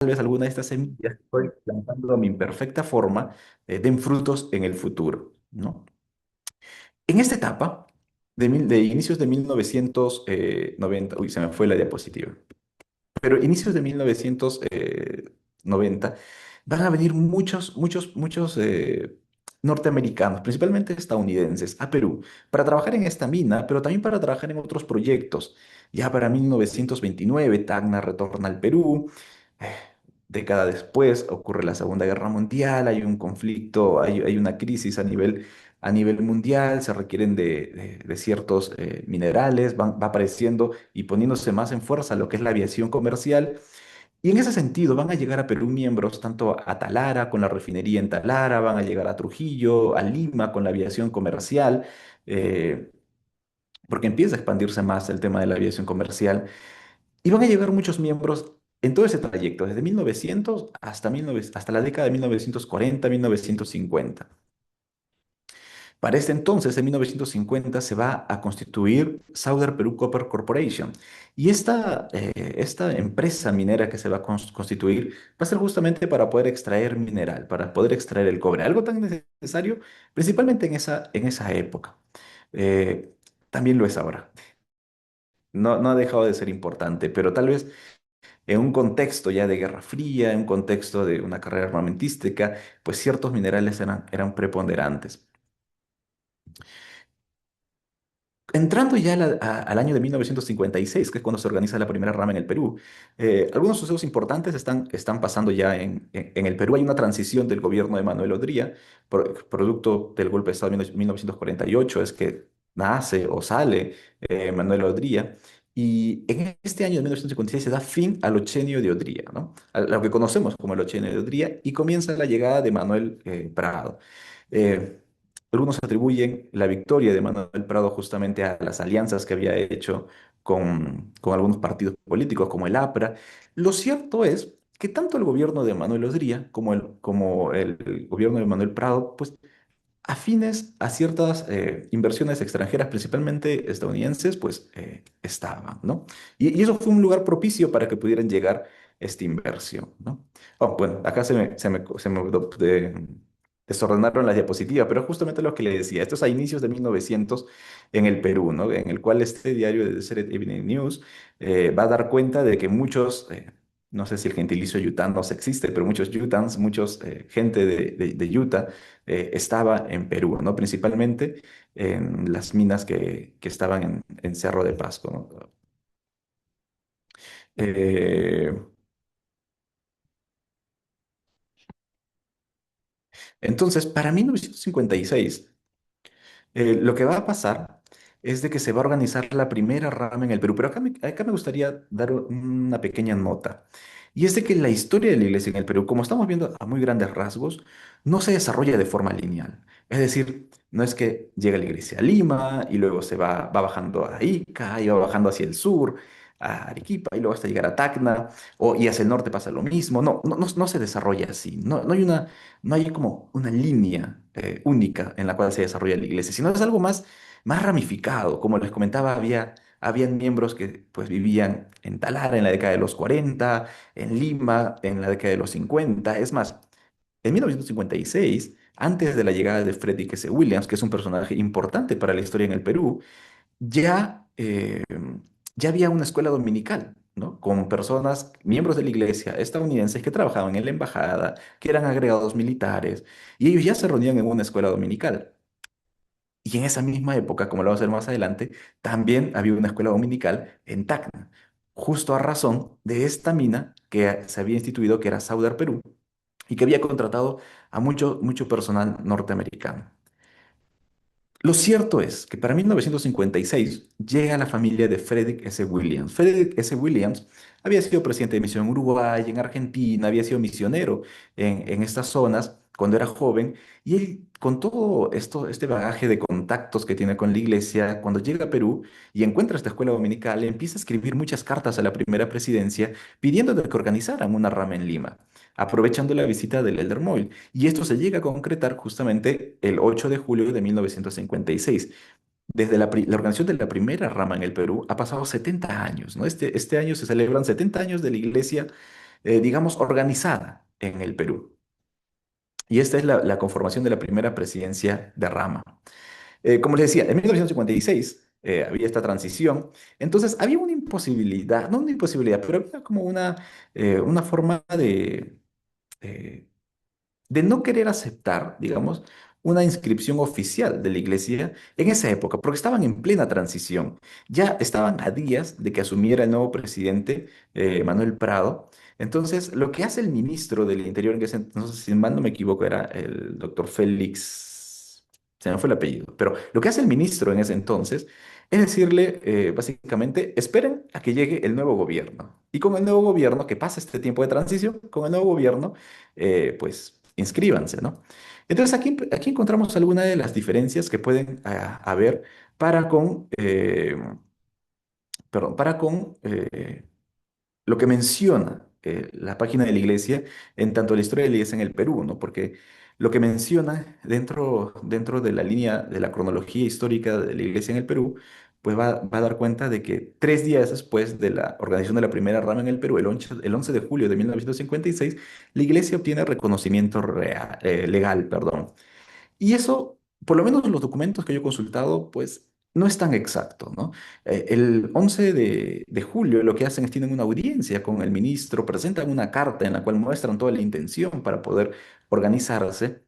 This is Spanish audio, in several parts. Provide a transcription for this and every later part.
vez alguna de estas semillas que estoy plantando de mi imperfecta forma den frutos en el futuro, ¿no? En esta etapa, de inicios de 1990, uy, se me fue la diapositiva, pero inicios de 1990 van a venir muchos norteamericanos, principalmente estadounidenses, a Perú para trabajar en esta mina, pero también para trabajar en otros proyectos. Ya para 1929, Tacna retorna al Perú. eh, Década después ocurre la Segunda Guerra Mundial, hay un conflicto, hay una crisis a nivel mundial, se requieren de ciertos minerales, va apareciendo y poniéndose más en fuerza lo que es la aviación comercial. Y en ese sentido van a llegar a Perú miembros tanto a Talara con la refinería en Talara, van a llegar a Trujillo, a Lima con la aviación comercial, eh, porque empieza a expandirse más el tema de la aviación comercial. Y van a llegar muchos miembros en todo ese trayecto, desde 1900 hasta la década de 1940, 1950. Para este entonces, en 1950, se va a constituir Southern Peru Copper Corporation. Y esta empresa minera que se va a constituir va a ser justamente para poder extraer mineral, para poder extraer el cobre, algo tan necesario principalmente en esa época. Eh, También lo es ahora. No ha dejado de ser importante, pero tal vez en un contexto ya de Guerra Fría, en un contexto de una carrera armamentística, pues ciertos minerales eran preponderantes. Entrando ya al año de 1956, que es cuando se organiza la primera rama en el Perú, algunos sucesos importantes están pasando ya en el Perú. Hay una transición del gobierno de Manuel Odría, producto del golpe de Estado de 1948, es que nace o sale Manuel Odría. Y en este año de 1956 se da fin al ochenio de Odría, ¿no? A lo que conocemos como el ochenio de Odría, y comienza la llegada de Manuel Prado. Eh, Algunos atribuyen la victoria de Manuel Prado justamente a las alianzas que había hecho con algunos partidos políticos como el APRA. Lo cierto es que tanto el gobierno de Manuel Odría como el gobierno de Manuel Prado, pues afines a ciertas inversiones extranjeras, principalmente estadounidenses, pues estaban, ¿no? Y eso fue un lugar propicio para que pudieran llegar esta inversión, ¿no? Oh, bueno, acá desordenaron las diapositivas, pero justamente lo que le decía, esto es a inicios de 1900 en el Perú, ¿no? En el cual este diario de Deseret Evening News va a dar cuenta de que muchos no sé si el gentilicio yutanos existe, pero muchos yutans, muchos gente de Utah estaba en Perú, ¿no? Principalmente en las minas que estaban en Cerro de Pasco, ¿no? Eh, entonces, para 1956, lo que va a pasar es de que se va a organizar la primera rama en el Perú, pero acá me gustaría dar una pequeña nota. Y es de que la historia de la iglesia en el Perú, como estamos viendo a muy grandes rasgos, no se desarrolla de forma lineal. Es decir, no es que llega la iglesia a Lima y luego va bajando a Ica y va bajando hacia el sur, a Arequipa y luego hasta llegar a Tacna, y hacia el norte pasa lo mismo. No se desarrolla así. No hay como una línea única en la cual se desarrolla la iglesia, sino es algo más ramificado. Como les comentaba, habían miembros que pues vivían en Talara en la década de los 40, en Lima en la década de los 50. Es más, en 1956, antes de la llegada de Frederick S. Williams, que es un personaje importante para la historia en el Perú, ya había una escuela dominical, ¿no? Con personas, miembros de la iglesia estadounidenses que trabajaban en la embajada, que eran agregados militares, y ellos ya se reunían en una escuela dominical. Y en esa misma época, como lo vamos a ver más adelante, también había una escuela dominical en Tacna, justo a razón de esta mina que se había instituido, que era Saudar Perú, y que había contratado a mucho personal norteamericano. Lo cierto es que para 1956 llega la familia de Frederick S. Williams. Frederick S. Williams había sido presidente de misión en Uruguay, en Argentina, había sido misionero en estas zonas cuando era joven, y él, con todo este bagaje de contactos que tiene con la iglesia, cuando llega a Perú y encuentra esta escuela dominical, empieza a escribir muchas cartas a la primera presidencia pidiéndole que organizaran una rama en Lima, aprovechando la visita del Elder Moyle. Y esto se llega a concretar justamente el 8 de julio de 1956. Desde la organización de la primera rama en el Perú ha pasado 70 años, ¿no? Este año se celebran 70 años de la iglesia digamos, organizada en el Perú. Y esta es la conformación de la primera presidencia de Rama. Como les decía, en 1956 había esta transición, entonces había una imposibilidad, no una imposibilidad, pero había como una forma eh, de no querer aceptar, digamos, una inscripción oficial de la iglesia en esa época, porque estaban en plena transición. Ya estaban a días de que asumiera el nuevo presidente, Manuel Prado. Entonces, lo que hace el ministro del Interior en ese entonces, si mal no me equivoco, era el doctor Félix, se me fue el apellido, pero lo que hace el ministro en ese entonces es decirle, básicamente, esperen a que llegue el nuevo gobierno. Y con el nuevo gobierno, que pasa este tiempo de transición, con el nuevo gobierno, pues inscríbanse, ¿no? Entonces aquí encontramos algunas de las diferencias que pueden haber para con, perdón, para con lo que menciona la página de la iglesia en tanto la historia de la iglesia en el Perú, ¿no? Porque lo que menciona dentro de la línea de la cronología histórica de la iglesia en el Perú, pues va a dar cuenta de que 3 días después de la organización de la primera rama en el Perú, el 11 de julio de 1956, la iglesia obtiene reconocimiento legal, perdón. Y eso, por lo menos los documentos que yo he consultado, pues no es tan exacto, ¿no? El 11 de julio lo que hacen es tienen una audiencia con el ministro, presentan una carta en la cual muestran toda la intención para poder organizarse,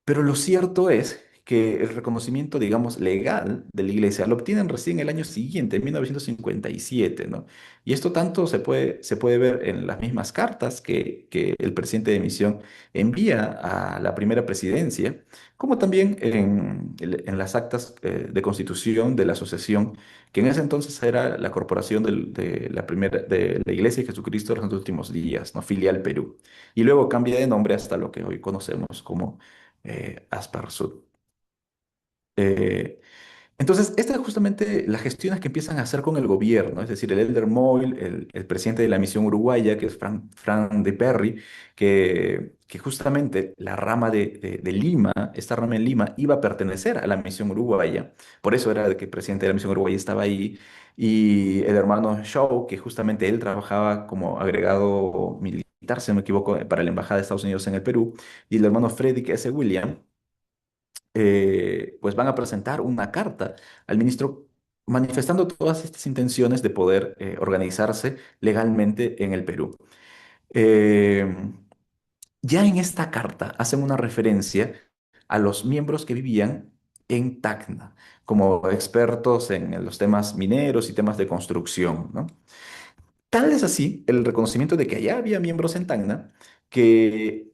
pero lo cierto es que el reconocimiento, digamos, legal de la iglesia lo obtienen recién el año siguiente, en 1957, ¿no? Y esto tanto se puede ver en las mismas cartas que el presidente de misión envía a la primera presidencia, como también en las actas de constitución de la asociación, que en ese entonces era la corporación de la Iglesia de Jesucristo de los Últimos Días, ¿no? Filial Perú. Y luego cambia de nombre hasta lo que hoy conocemos como Asparsud. Eh, entonces, esta es justamente las gestiones que empiezan a hacer con el gobierno, es decir, el Elder Moyle, el presidente de la misión uruguaya, que es Fran de Perry, que justamente la rama de Lima, esta rama en Lima, iba a pertenecer a la misión uruguaya, por eso era de que el presidente de la misión uruguaya estaba ahí, y el hermano Shaw, que justamente él trabajaba como agregado militar, si no me equivoco, para la Embajada de Estados Unidos en el Perú, y el hermano Frederick S. William pues van a presentar una carta al ministro manifestando todas estas intenciones de poder organizarse legalmente en el Perú. Eh, ya en esta carta hacen una referencia a los miembros que vivían en Tacna como expertos en los temas mineros y temas de construcción, ¿no? Tal es así el reconocimiento de que allá había miembros en Tacna que,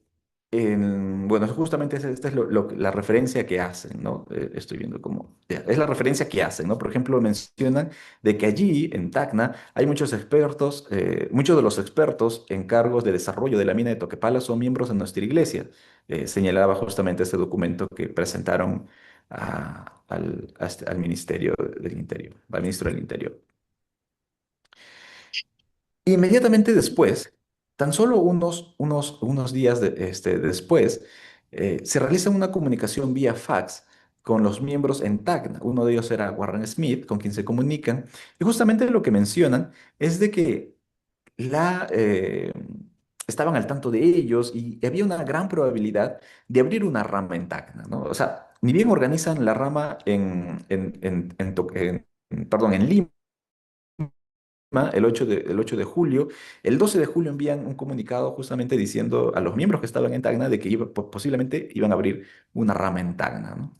bueno, justamente esta es la referencia que hacen, ¿no? Estoy viendo cómo, ya, es la referencia que hacen, ¿no? Por ejemplo, mencionan de que allí, en Tacna, hay muchos expertos, muchos de los expertos en cargos de desarrollo de la mina de Toquepala son miembros de nuestra iglesia. Señalaba justamente este documento que presentaron al Ministerio del Interior, al ministro del Interior. Inmediatamente después, tan solo unos días después, se realiza una comunicación vía fax con los miembros en Tacna. Uno de ellos era Warren Smith, con quien se comunican, y justamente lo que mencionan es de que la, eh, estaban al tanto de ellos y había una gran probabilidad de abrir una rama en Tacna, ¿no? O sea, ni bien organizan la rama perdón, en Lima, el 8 de julio. El 12 de julio envían un comunicado justamente diciendo a los miembros que estaban en Tacna de que posiblemente iban a abrir una rama en Tacna, ¿no?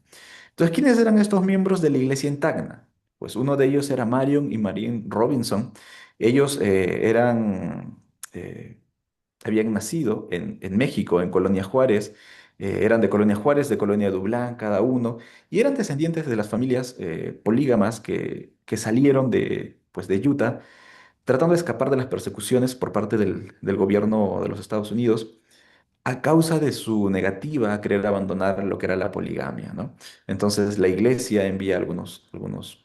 Entonces, ¿quiénes eran estos miembros de la iglesia en Tacna? Pues uno de ellos era Marion y Marine Robinson. Ellos eh, habían nacido en México, en Colonia Juárez. Eran de Colonia Juárez, de Colonia Dublán, cada uno, y eran descendientes de las familias polígamas que salieron pues, de Utah tratando de escapar de las persecuciones por parte del gobierno de los Estados Unidos a causa de su negativa a querer abandonar lo que era la poligamia, ¿no? Entonces la iglesia envía algunos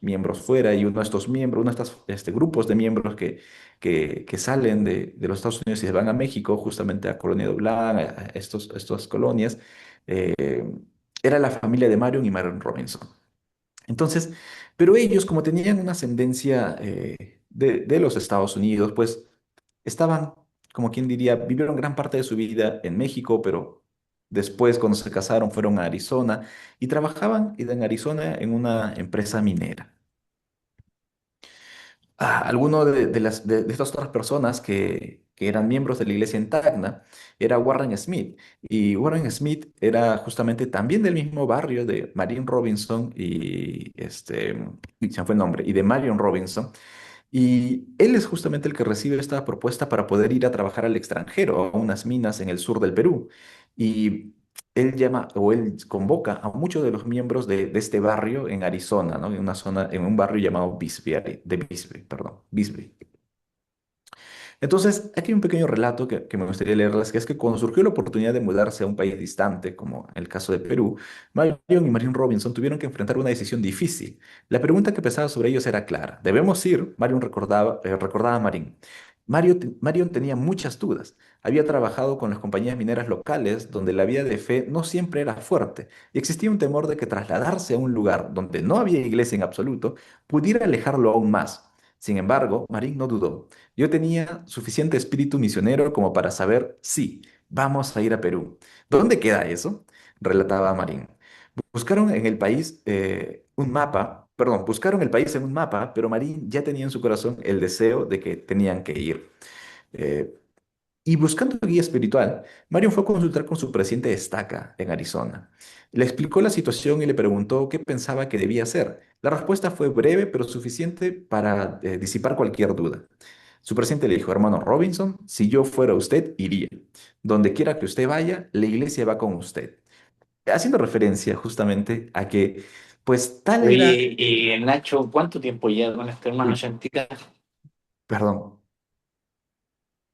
miembros fuera y uno de estos miembros, uno de estos grupos de miembros que salen de los Estados Unidos y se van a México, justamente a Colonia de Blanc, a estas colonias, eh, era la familia de Marion y Marion Robinson. Entonces, pero ellos, como tenían una ascendencia de los Estados Unidos, pues estaban como quien diría, vivieron gran parte de su vida en México, pero después cuando se casaron fueron a Arizona y trabajaban en Arizona en una empresa minera. Alguno de estas otras personas que eran miembros de la iglesia en Tacna era Warren Smith. Y Warren Smith era justamente también del mismo barrio de Marion Robinson y se me fue el nombre, y de Marion Robinson. Y él es justamente el que recibe esta propuesta para poder ir a trabajar al extranjero, a unas minas en el sur del Perú. Y él llama o él convoca a muchos de los miembros de este barrio en Arizona, ¿no? En una zona, en un barrio llamado Bisbee, perdón, Bisbee. Entonces, aquí hay un pequeño relato que me gustaría leerles, que es que cuando surgió la oportunidad de mudarse a un país distante, como el caso de Perú, Marion y Marion Robinson tuvieron que enfrentar una decisión difícil. La pregunta que pesaba sobre ellos era clara. ¿Debemos ir? Marion recordaba a Marion. Marion tenía muchas dudas. Había trabajado con las compañías mineras locales donde la vida de fe no siempre era fuerte y existía un temor de que trasladarse a un lugar donde no había iglesia en absoluto pudiera alejarlo aún más. Sin embargo, Marín no dudó. Yo tenía suficiente espíritu misionero como para saber, sí, vamos a ir a Perú. ¿Dónde queda eso? Relataba Marín. Buscaron en el país un mapa, perdón, buscaron el país en un mapa, pero Marín ya tenía en su corazón el deseo de que tenían que ir. Eh, y buscando guía espiritual, Mario fue a consultar con su presidente de Estaca en Arizona. Le explicó la situación y le preguntó qué pensaba que debía hacer. La respuesta fue breve pero suficiente para disipar cualquier duda. Su presidente le dijo, hermano Robinson, si yo fuera usted, iría. Donde quiera que usted vaya, la iglesia va con usted. Haciendo referencia justamente a que, pues tal era, Oye, Nacho, ¿cuánto tiempo lleva con este hermano uy, Chantica perdón.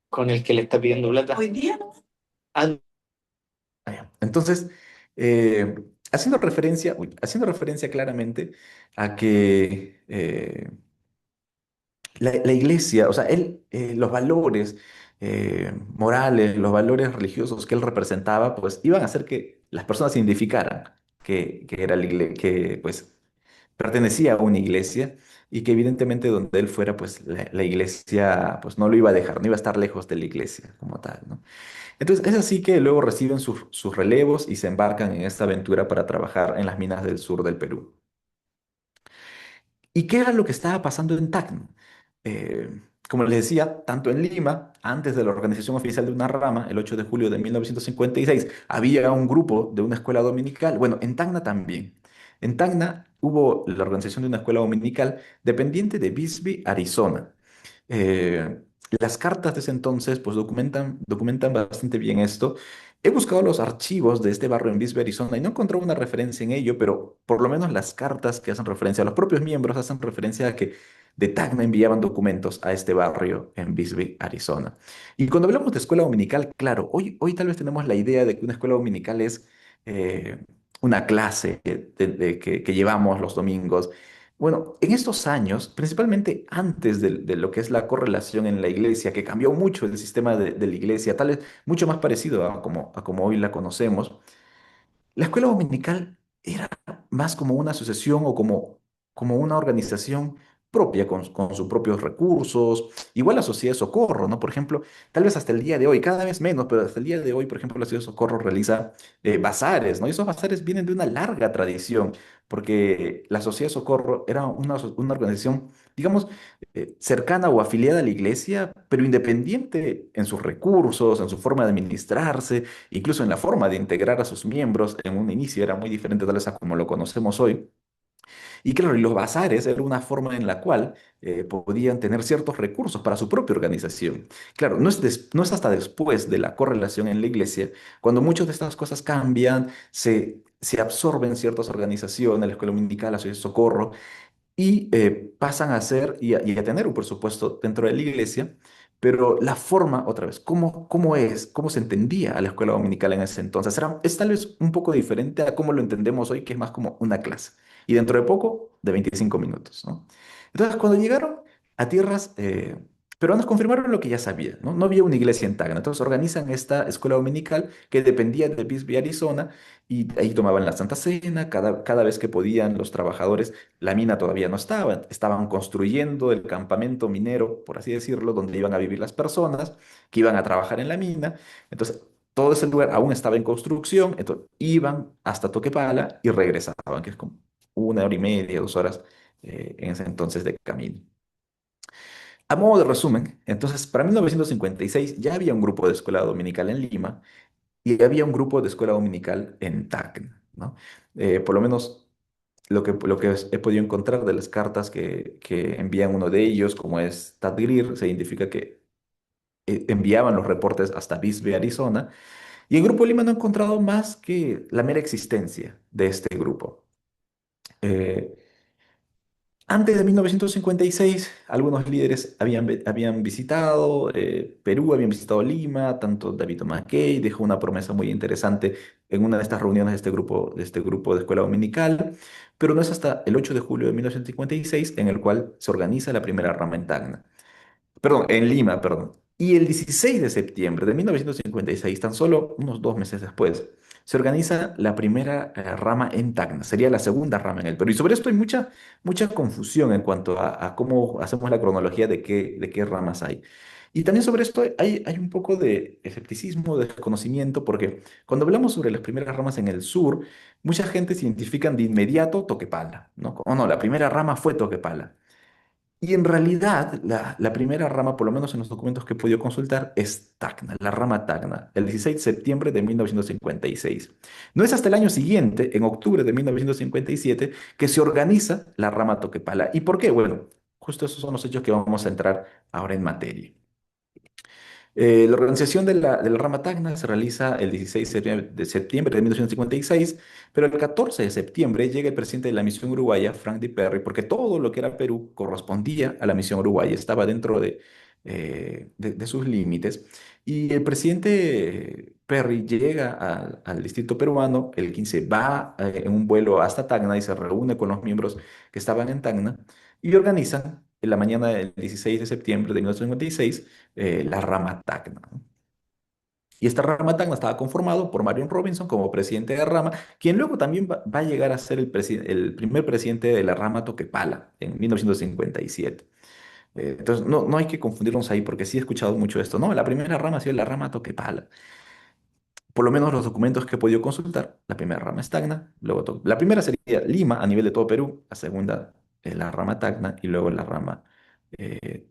con el que le está pidiendo plata? Hoy día. Ah, Entonces, haciendo referencia claramente a que la iglesia, o sea, los valores morales, los valores religiosos que él representaba, pues iban a hacer que las personas se identificaran que era que pues pertenecía a una iglesia y que evidentemente donde él fuera, pues la iglesia pues no lo iba a dejar, no iba a estar lejos de la iglesia como tal, ¿no? Entonces, es así que luego reciben sus relevos y se embarcan en esta aventura para trabajar en las minas del sur del Perú. ¿Y qué era lo que estaba pasando en Tacna? Como les decía, tanto en Lima, antes de la organización oficial de una rama, el 8 de julio de 1956, había un grupo de una escuela dominical. Bueno, en Tacna también. En Tacna hubo la organización de una escuela dominical dependiente de Bisbee, Arizona. Eh, las cartas de ese entonces pues documentan bastante bien esto. He buscado los archivos de este barrio en Bisbee, Arizona, y no encontré una referencia en ello, pero por lo menos las cartas que hacen referencia a los propios miembros hacen referencia a que de Tacna enviaban documentos a este barrio en Bisbee, Arizona. Y cuando hablamos de escuela dominical, claro, hoy tal vez tenemos la idea de que una escuela dominical es eh, una clase que llevamos los domingos. Bueno, en estos años, principalmente antes de lo que es la correlación en la iglesia, que cambió mucho el sistema de la iglesia, tal vez mucho más parecido a como hoy la conocemos, la escuela dominical era más como una asociación o como una organización propia con sus propios recursos. Igual la Sociedad de Socorro, ¿no? Por ejemplo, tal vez hasta el día de hoy, cada vvez menos, pero hasta el día de hoy, por ejemplo, la Sociedad de Socorro realiza bazares, ¿no? Y esos bazares vienen de una larga tradición, porque la Sociedad de Socorro era una organización, digamos, cercana o afiliada a la iglesia, pero independiente en sus recursos, en su forma de administrarse, incluso en la forma de integrar a sus miembros. En un inicio era muy diferente tal vez a como lo conocemos hoy. Y claro, y los bazares era una forma en la cual podían tener ciertos recursos para su propia organización. Claro, no es hasta después de la correlación en la iglesia, cuando muchas de estas cosas cambian, se absorben ciertas organizaciones, la Escuela Dominical, la Sociedad de Socorro, y pasan a ser y a tener un presupuesto dentro de la iglesia, pero la forma, otra vez, cómo se entendía a la escuela dominical en ese entonces, es tal vez un poco diferente a cómo lo entendemos hoy, que es más como una clase, y dentro de poco, de 25 minutos, ¿no? Entonces, cuando llegaron a tierras pero nos confirmaron lo que ya sabía, ¿no? No había una iglesia en Tacna. Entonces organizan esta escuela dominical que dependía de Bisbee, Arizona, y ahí tomaban la Santa Cena. Cada vez que podían los trabajadores, la mina todavía no estaba, estaban construyendo el campamento minero, por así decirlo, donde iban a vivir las personas que iban a trabajar en la mina. Entonces, todo ese lugar aún estaba en construcción, entonces iban hasta Toquepala y regresaban, que es como 1 hora y media, 2 horas en ese entonces de camino. A modo de resumen, entonces, para 1956 ya había un grupo de escuela dominical en Lima y había un grupo de escuela dominical en Tacna, ¿no? Por lo menos lo que he podido encontrar de las cartas que envían uno de ellos, como es Tad Greer, se identifica que enviaban los reportes hasta Bisbee, Arizona, y el grupo de Lima no ha encontrado más que la mera existencia de este grupo. Eh, Antes de 1956, algunos líderes habían visitado Perú, habían visitado Lima, tanto David McKay dejó una promesa muy interesante en una de estas reuniones de este grupo de escuela dominical, pero no es hasta el 8 de julio de 1956 en el cual se organiza la primera rama en Tacna. Perdón, en Lima, perdón. Y el 16 de septiembre de 1956, tan solo unos 2 meses después, se organiza la primera rama en Tacna. Sería la segunda rama en el Perú. Y sobre esto hay mucha confusión en cuanto a cómo hacemos la cronología de qué ramas hay. Y también sobre esto hay un poco de escepticismo, de desconocimiento, porque cuando hablamos sobre las primeras ramas en el sur, mucha gente se identifican de inmediato Toquepala, ¿no? O no, la primera rama fue Toquepala. Y en realidad, la primera rama, por lo menos en los documentos que he podido consultar, es Tacna, la rama Tacna, el 16 de septiembre de 1956. No es hasta el año siguiente, en octubre de 1957, que se organiza la rama Toquepala. ¿Y por qué? Bueno, justo esos son los hechos que vamos a entrar ahora en materia. La organización de la rama Tacna se realiza el 16 de septiembre de 1956, pero el 14 de septiembre llega el presidente de la misión uruguaya, Frank D. Perry, porque todo lo que era Perú correspondía a la misión uruguaya, estaba dentro de sus límites. Y el presidente Perry llega al distrito peruano, el 15 va en un vuelo hasta Tacna y se reúne con los miembros que estaban en Tacna y organizan en la mañana del 16 de septiembre de 1956 la rama Tacna, ¿no? Y esta rama Tacna estaba conformado por Marion Robinson como presidente de rama, quien luego también va a llegar a ser el primer presidente de la rama Toquepala en 1957. Entonces, no hay que confundirnos ahí porque sí he escuchado mucho esto. No, la primera rama ha sido la rama Toquepala. Por lo menos los documentos que he podido consultar, la primera rama es Tacna, luego la primera sería Lima a nivel de todo Perú, la segunda la rama Tacna y luego la rama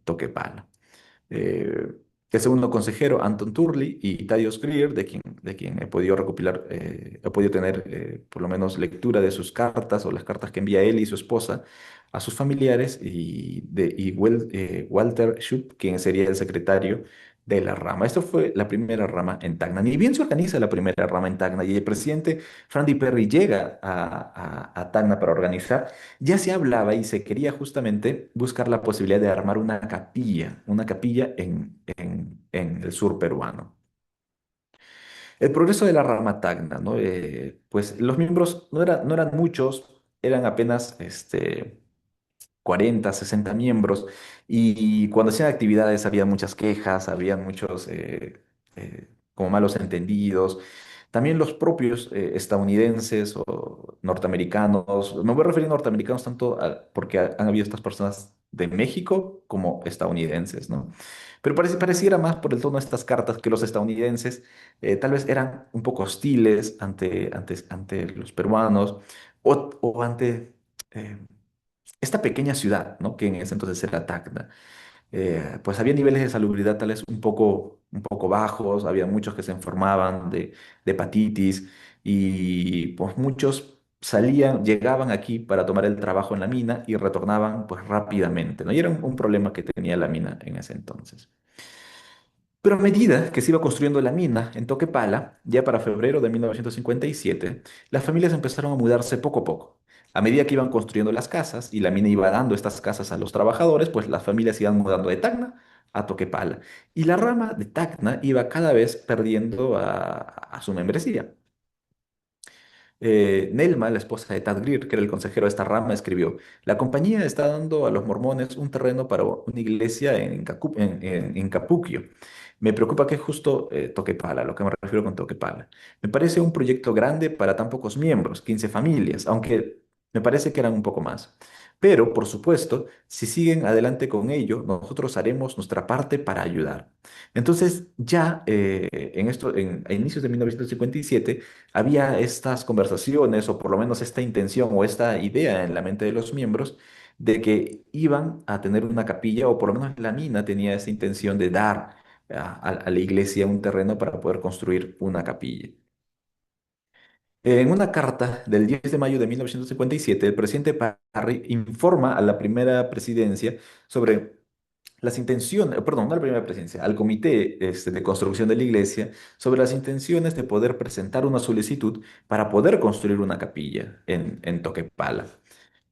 Toquepala. eh, el segundo consejero, Anton Turley, y Thaddeus Greer, de quien he podido recopilar, he podido tener por lo menos lectura de sus cartas o las cartas que envía él y su esposa a sus familiares, y Walter Schupp, quien sería el secretario de la rama. Esto fue la primera rama en Tacna. Ni bien se organiza la primera rama en Tacna y el presidente Frandy Perry llega a Tacna para organizar, ya se hablaba y se quería justamente buscar la posibilidad de armar una capilla en el sur peruano. El progreso de la rama Tacna, ¿no? Pues los miembros no eran muchos, eran apenas 40, 60 miembros, y cuando hacían actividades había muchas quejas, había muchos como malos entendidos. También los propios estadounidenses o norteamericanos, me voy a referir a norteamericanos tanto porque han habido estas personas de México como estadounidenses, ¿no? Pero pareciera más por el tono de estas cartas que los estadounidenses tal vez eran un poco hostiles ante los peruanos o ante eh, esta pequeña ciudad, ¿no? Que en ese entonces era Tacna. Pues había niveles de salubridad tales un poco bajos, había muchos que se enfermaban de hepatitis y pues muchos llegaban aquí para tomar el trabajo en la mina y retornaban pues rápidamente, ¿no? Y era un problema que tenía la mina en ese entonces. Pero a medida que se iba construyendo la mina en Toquepala, ya para febrero de 1957, las familias empezaron a mudarse poco a poco. A medida que iban construyendo las casas y la mina iba dando estas casas a los trabajadores, pues las familias iban mudando de Tacna a Toquepala. Y la rama de Tacna iba cada vez perdiendo a su membresía. Nelma, la esposa de Tad Greer, que era el consejero de esta rama, escribió: la compañía está dando a los mormones un terreno para una iglesia en Capukio. Me preocupa que justo toque pala, lo que me refiero con toque pala. Me parece un proyecto grande para tan pocos miembros, 15 familias, aunque me parece que eran un poco más. Pero, por supuesto, si siguen adelante con ello, nosotros haremos nuestra parte para ayudar. Entonces, ya a inicios de 1957, había estas conversaciones, o por lo menos esta intención o esta idea en la mente de los miembros, de que iban a tener una capilla, o por lo menos la mina tenía esa intención de dar a la iglesia un terreno para poder construir una capilla. En una carta del 10 de mayo de 1957, el presidente Parry informa a la primera presidencia sobre las intenciones, perdón, no a la primera presidencia, al comité de construcción de la iglesia, sobre las intenciones de poder presentar una solicitud para poder construir una capilla en Toquepala.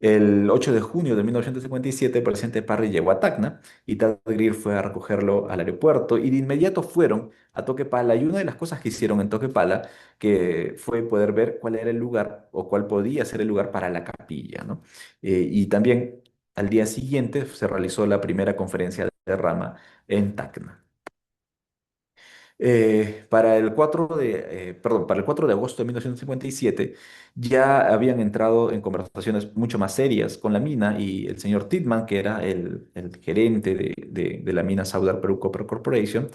El 8 de junio de 1957, el presidente Parry llegó a Tacna y Tad Greer fue a recogerlo al aeropuerto y de inmediato fueron a Toquepala, y una de las cosas que hicieron en Toquepala que fue poder ver cuál era el lugar o cuál podía ser el lugar para la capilla, ¿no? Y también al día siguiente se realizó la primera conferencia de rama en Tacna. Para el 4 de agosto de 1957 ya habían entrado en conversaciones mucho más serias con la mina, y el señor Titman, que era el gerente de la mina Saudar Perú Copper Corporation,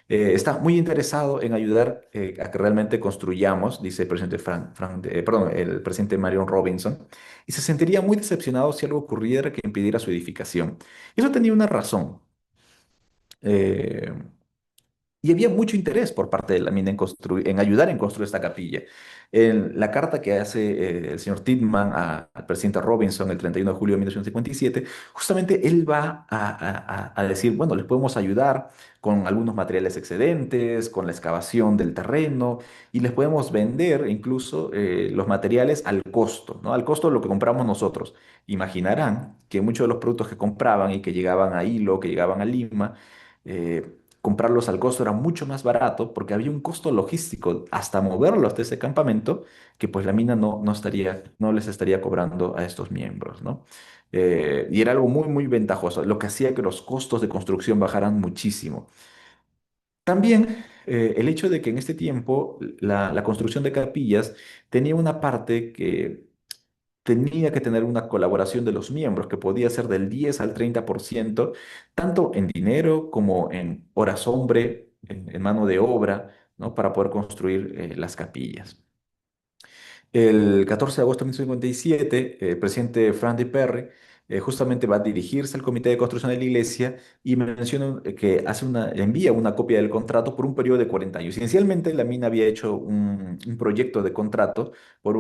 está muy interesado en ayudar a que realmente construyamos, dice el presidente el presidente Marion Robinson, y se sentiría muy decepcionado si algo ocurriera que impidiera su edificación. Y eso tenía una razón. Eh, y había mucho interés por parte de la mina en ayudar en construir esta capilla. En la carta que hace el señor Titman al presidente Robinson el 31 de julio de 1957, justamente él va a decir, bueno, les podemos ayudar con algunos materiales excedentes, con la excavación del terreno, y les podemos vender incluso los materiales al costo, ¿no? Al costo de lo que compramos nosotros. Imaginarán que muchos de los productos que compraban y que llegaban a Hilo, que llegaban a Lima, comprarlos al costo era mucho más barato, porque había un costo logístico hasta moverlos de ese campamento, que pues la mina no les estaría cobrando a estos miembros, ¿no? Y era algo muy, muy ventajoso, lo que hacía que los costos de construcción bajaran muchísimo. También el hecho de que en este tiempo la construcción de capillas tenía una parte que tenía que tener una colaboración de los miembros, que podía ser del 10 al 30%, tanto en dinero como en horas hombre, en mano de obra, ¿no? Para poder construir las capillas. El 14 de agosto de 1957, el presidente Frank D. Perry justamente va a dirigirse al comité de construcción de la iglesia y menciona que envía una copia del contrato por un periodo de 40 años. Inicialmente la mina había hecho un proyecto de contrato por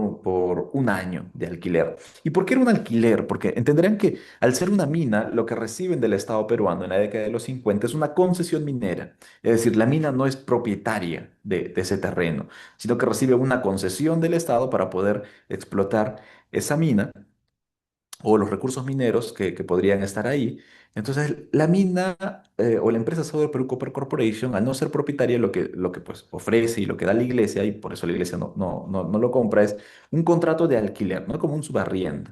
un año de alquiler. ¿Y por qué era un alquiler? Porque entenderán que al ser una mina, lo que reciben del Estado peruano en la década de los 50 es una concesión minera. Es decir, la mina no es propietaria de ese terreno, sino que recibe una concesión del Estado para poder explotar esa mina o los recursos mineros que podrían estar ahí. Entonces, la mina o la empresa Southern Peru Copper Corporation, al no ser propietaria, lo que pues, ofrece y lo que da la iglesia, y por eso la iglesia no lo compra, es un contrato de alquiler, no como un subarriendo.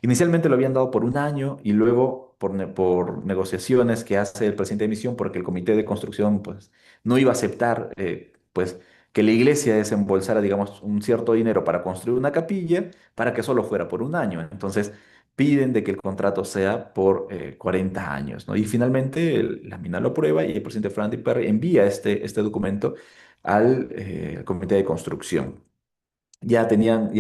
Inicialmente lo habían dado por un año, y luego por negociaciones que hace el presidente de misión, porque el comité de construcción pues, no iba a aceptar pues, que la iglesia desembolsara, digamos, un cierto dinero para construir una capilla, para que solo fuera por un año. Entonces, piden de que el contrato sea por 40 años, ¿no? Y finalmente la mina lo aprueba, y el presidente Franklin Perry envía este documento al comité de construcción. Ya tenían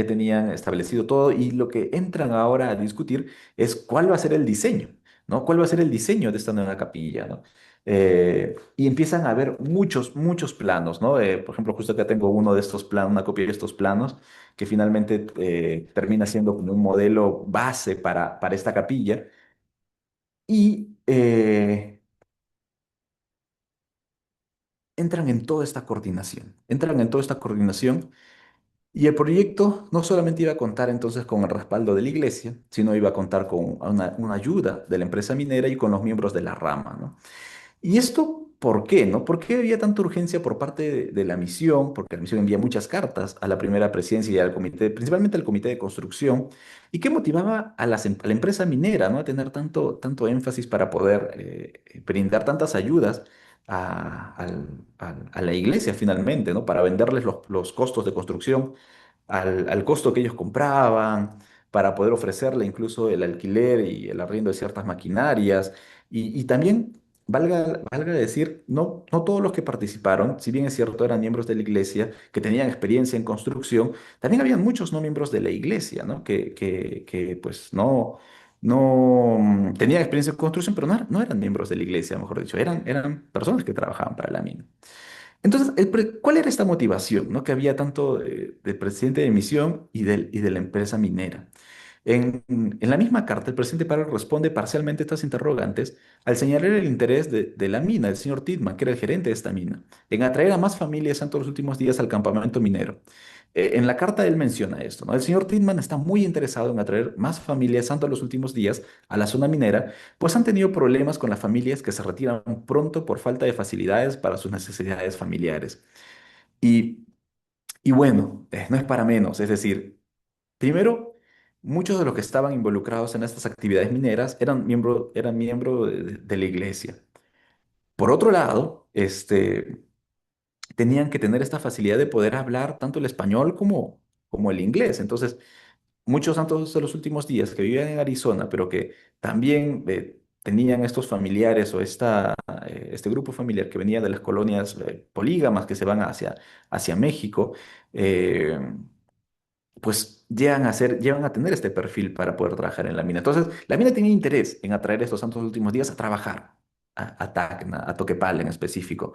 establecido todo, y lo que entran ahora a discutir es cuál va a ser el diseño, ¿no? ¿Cuál va a ser el diseño de esta nueva capilla, ¿no? Y empiezan a haber muchos, muchos planos, ¿no? Por ejemplo, justo acá tengo uno de estos planos, una copia de estos planos, que finalmente termina siendo como un modelo base para esta capilla. Y entran en toda esta coordinación. Y el proyecto no solamente iba a contar entonces con el respaldo de la iglesia, sino iba a contar con una ayuda de la empresa minera y con los miembros de la rama, ¿no? Y esto, ¿por qué, no? ¿Por qué había tanta urgencia por parte de la misión? Porque la misión envía muchas cartas a la primera presidencia y al comité, principalmente al comité de construcción. ¿Y qué motivaba a, a la empresa minera, ¿no? A tener tanto énfasis para poder brindar tantas ayudas a la iglesia finalmente, ¿no? Para venderles los costos de construcción al costo que ellos compraban, para poder ofrecerle incluso el alquiler y el arriendo de ciertas maquinarias. Y también, valga decir, no todos los que participaron, si bien es cierto, eran miembros de la iglesia, que tenían experiencia en construcción, también habían muchos no miembros de la iglesia, ¿no? Que pues no tenían experiencia en construcción, pero no eran miembros de la iglesia, mejor dicho, eran personas que trabajaban para la mina. Entonces, ¿cuál era esta motivación, ¿no? Que había tanto del presidente de misión y de la empresa minera? En la misma carta, el presidente Parra responde parcialmente a estas interrogantes al señalar el interés de la mina, el señor Titman, que era el gerente de esta mina, en atraer a más familias en todos los últimos días al campamento minero. En la carta él menciona esto, ¿no? El señor Titman está muy interesado en atraer más familias santo los últimos días a la zona minera, pues han tenido problemas con las familias que se retiran pronto por falta de facilidades para sus necesidades familiares. Y, y bueno, no es para menos, es decir, primero, muchos de los que estaban involucrados en estas actividades mineras eran miembro de la iglesia. Por otro lado, tenían que tener esta facilidad de poder hablar tanto el español como el inglés. Entonces, muchos santos de los últimos días que vivían en Arizona, pero que también tenían estos familiares o este grupo familiar que venía de las colonias polígamas que se van hacia México, eh, pues llegan a tener este perfil para poder trabajar en la mina. Entonces, la mina tenía interés en atraer a estos santos últimos días a trabajar a Tacna, a Toquepala en específico.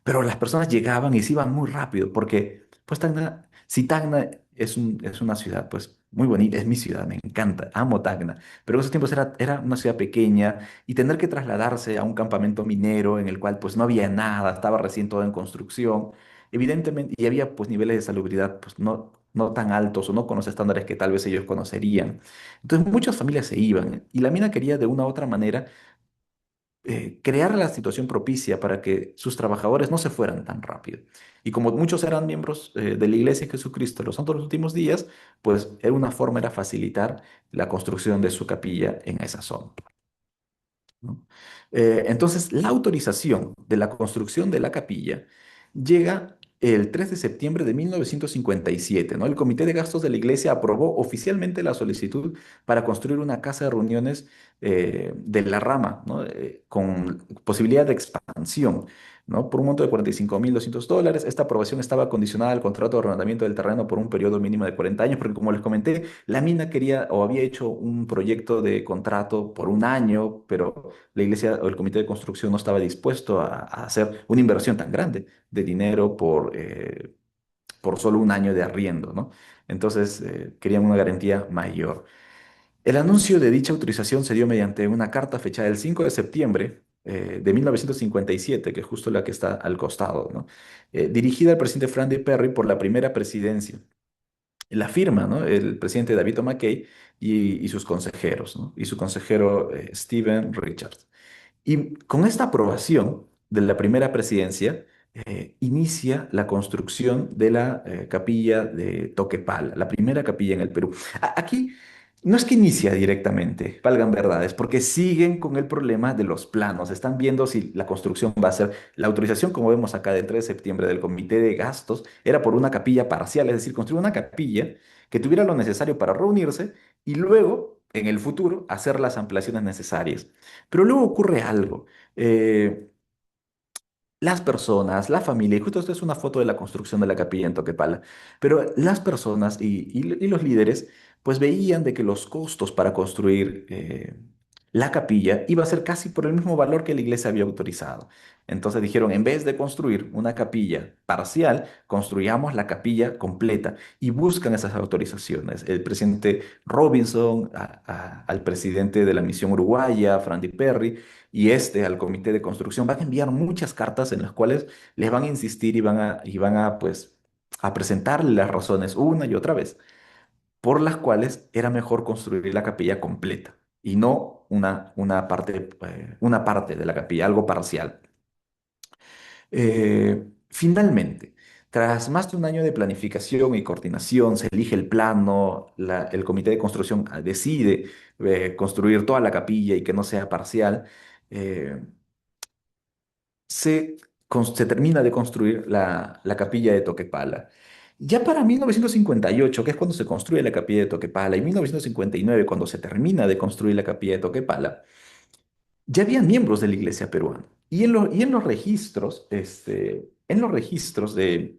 Pero las personas llegaban y se iban muy rápido, porque pues Tacna, si Tacna es una ciudad pues muy bonita, es mi ciudad, me encanta, amo Tacna, pero en esos tiempos era una ciudad pequeña y tener que trasladarse a un campamento minero en el cual pues no había nada, estaba recién todo en construcción, evidentemente, y había pues niveles de salubridad pues no tan altos o no con los estándares que tal vez ellos conocerían. Entonces muchas familias se iban y la mina quería de una u otra manera crear la situación propicia para que sus trabajadores no se fueran tan rápido. Y como muchos eran miembros de la Iglesia de Jesucristo de los Santos de los Últimos Días, pues era una forma era facilitar la construcción de su capilla en esa zona, ¿no? Entonces, la autorización de la construcción de la capilla llega el 3 de septiembre de 1957, ¿no? El Comité de Gastos de la Iglesia aprobó oficialmente la solicitud para construir una casa de reuniones de la rama, ¿no? Con posibilidad de expansión, ¿no? Por un monto de $45.200. Esta aprobación estaba condicionada al contrato de arrendamiento del terreno por un periodo mínimo de 40 años, porque como les comenté, la mina quería o había hecho un proyecto de contrato por un año, pero la iglesia o el comité de construcción no estaba dispuesto a hacer una inversión tan grande de dinero por solo un año de arriendo, ¿no? Entonces, querían una garantía mayor. El anuncio de dicha autorización se dio mediante una carta fechada el 5 de septiembre de 1957, que es justo la que está al costado, ¿no? Dirigida al presidente Franklin Perry por la primera presidencia. La firma, ¿no? El presidente David O. McKay y sus consejeros, ¿no? Y su consejero Stephen Richards. Y con esta aprobación de la primera presidencia, inicia la construcción de la capilla de Toquepala, la primera capilla en el Perú. Aquí no es que inicia directamente, valgan verdades, porque siguen con el problema de los planos. Están viendo si la construcción va a ser, la autorización, como vemos acá del 3 de septiembre del Comité de Gastos, era por una capilla parcial, es decir, construir una capilla que tuviera lo necesario para reunirse y luego, en el futuro, hacer las ampliaciones necesarias. Pero luego ocurre algo. eh, las personas, la familia, y justo esto es una foto de la construcción de la capilla en Toquepala, pero las personas y los líderes pues veían de que los costos para construir la capilla iba a ser casi por el mismo valor que la iglesia había autorizado. Entonces dijeron, en vez de construir una capilla parcial, construyamos la capilla completa y buscan esas autorizaciones. El presidente Robinson, al presidente de la misión uruguaya, Frandy Perry, y al comité de construcción van a enviar muchas cartas en las cuales les van a insistir y van a pues a presentarle las razones una y otra vez por las cuales era mejor construir la capilla completa y no una parte de la capilla, algo parcial. Finalmente, tras más de un año de planificación y coordinación, se elige el plano, el comité de construcción decide construir toda la capilla y que no sea parcial. eh, se termina de construir la capilla de Toquepala. Ya para 1958, que es cuando se construye la capilla de Toquepala, y 1959, cuando se termina de construir la capilla de Toquepala, ya habían miembros de la iglesia peruana. Y en los registros, en los registros de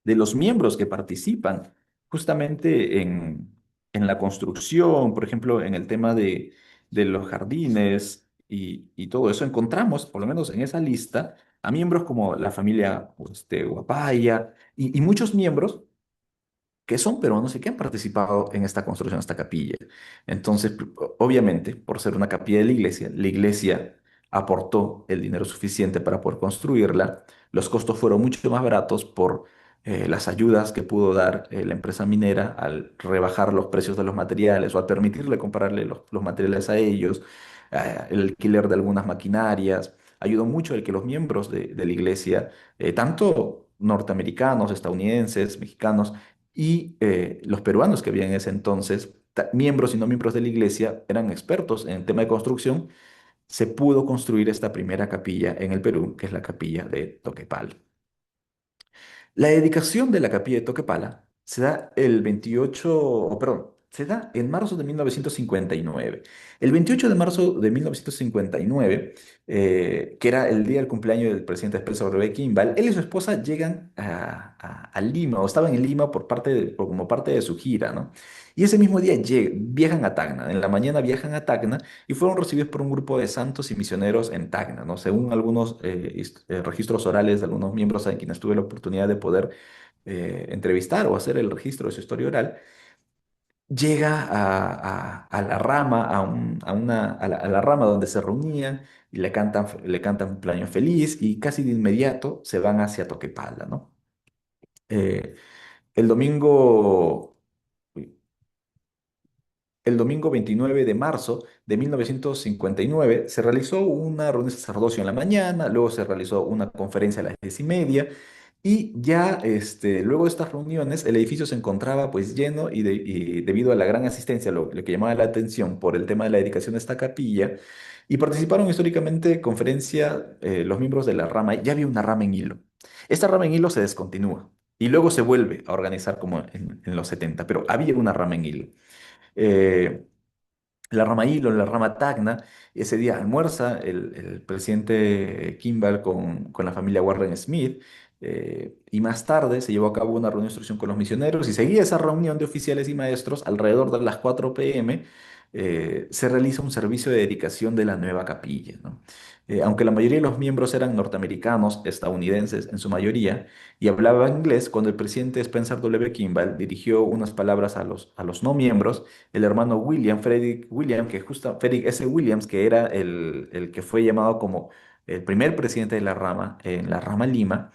los miembros que participan justamente en la construcción, por ejemplo, en el tema de los jardines y todo eso, encontramos, por lo menos en esa lista, a miembros como la familia Guapaya y muchos miembros que son peruanos y que han participado en esta construcción de esta capilla. Entonces, obviamente, por ser una capilla de la iglesia aportó el dinero suficiente para poder construirla. Los costos fueron mucho más baratos por las ayudas que pudo dar la empresa minera al rebajar los precios de los materiales o al permitirle comprarle los materiales a ellos, el alquiler de algunas maquinarias. Ayudó mucho el que los miembros de la iglesia, tanto norteamericanos, estadounidenses, mexicanos, y los peruanos que habían en ese entonces, miembros y no miembros de la iglesia, eran expertos en el tema de construcción. Se pudo construir esta primera capilla en el Perú, que es la capilla de Toquepala. La dedicación de la capilla de Toquepala se da el 28, perdón, se da en marzo de 1959. El 28 de marzo de 1959, que era el día del cumpleaños del presidente Spencer W. Kimball, él y su esposa llegan a Lima, o estaban en Lima como parte de su gira, ¿no? Y ese mismo día viajan a Tacna. En la mañana viajan a Tacna y fueron recibidos por un grupo de santos y misioneros en Tacna, ¿no? Según algunos registros orales de algunos miembros a quienes tuve la oportunidad de poder entrevistar o hacer el registro de su historia oral, llega a la rama, a la rama donde se reunían y le cantan un cumpleaños feliz y casi de inmediato se van hacia Toquepala, ¿no? Eh, el domingo... El domingo 29 de marzo de 1959 se realizó una reunión de sacerdocio en la mañana, luego se realizó una conferencia a las 10:30 y ya luego de estas reuniones el edificio se encontraba pues lleno y debido a la gran asistencia, lo que llamaba la atención por el tema de la dedicación de esta capilla, y participaron históricamente conferencia los miembros de la rama, ya había una rama en hilo. Esta rama en hilo se descontinúa y luego se vuelve a organizar como en los 70, pero había una rama en hilo. Eh, la rama Hilo, la rama Tacna, ese día almuerza el presidente Kimball con la familia Warren Smith, y más tarde se llevó a cabo una reunión de instrucción con los misioneros y seguía esa reunión de oficiales y maestros alrededor de las 4 p.m. Se realiza un servicio de dedicación de la nueva capilla, ¿no? Aunque la mayoría de los miembros eran norteamericanos, estadounidenses en su mayoría, y hablaban inglés, cuando el presidente Spencer W. Kimball dirigió unas palabras a los no miembros, el hermano William, Frederick William, Frederick S. Williams, que era el que fue llamado como el primer presidente de la rama, en la rama Lima,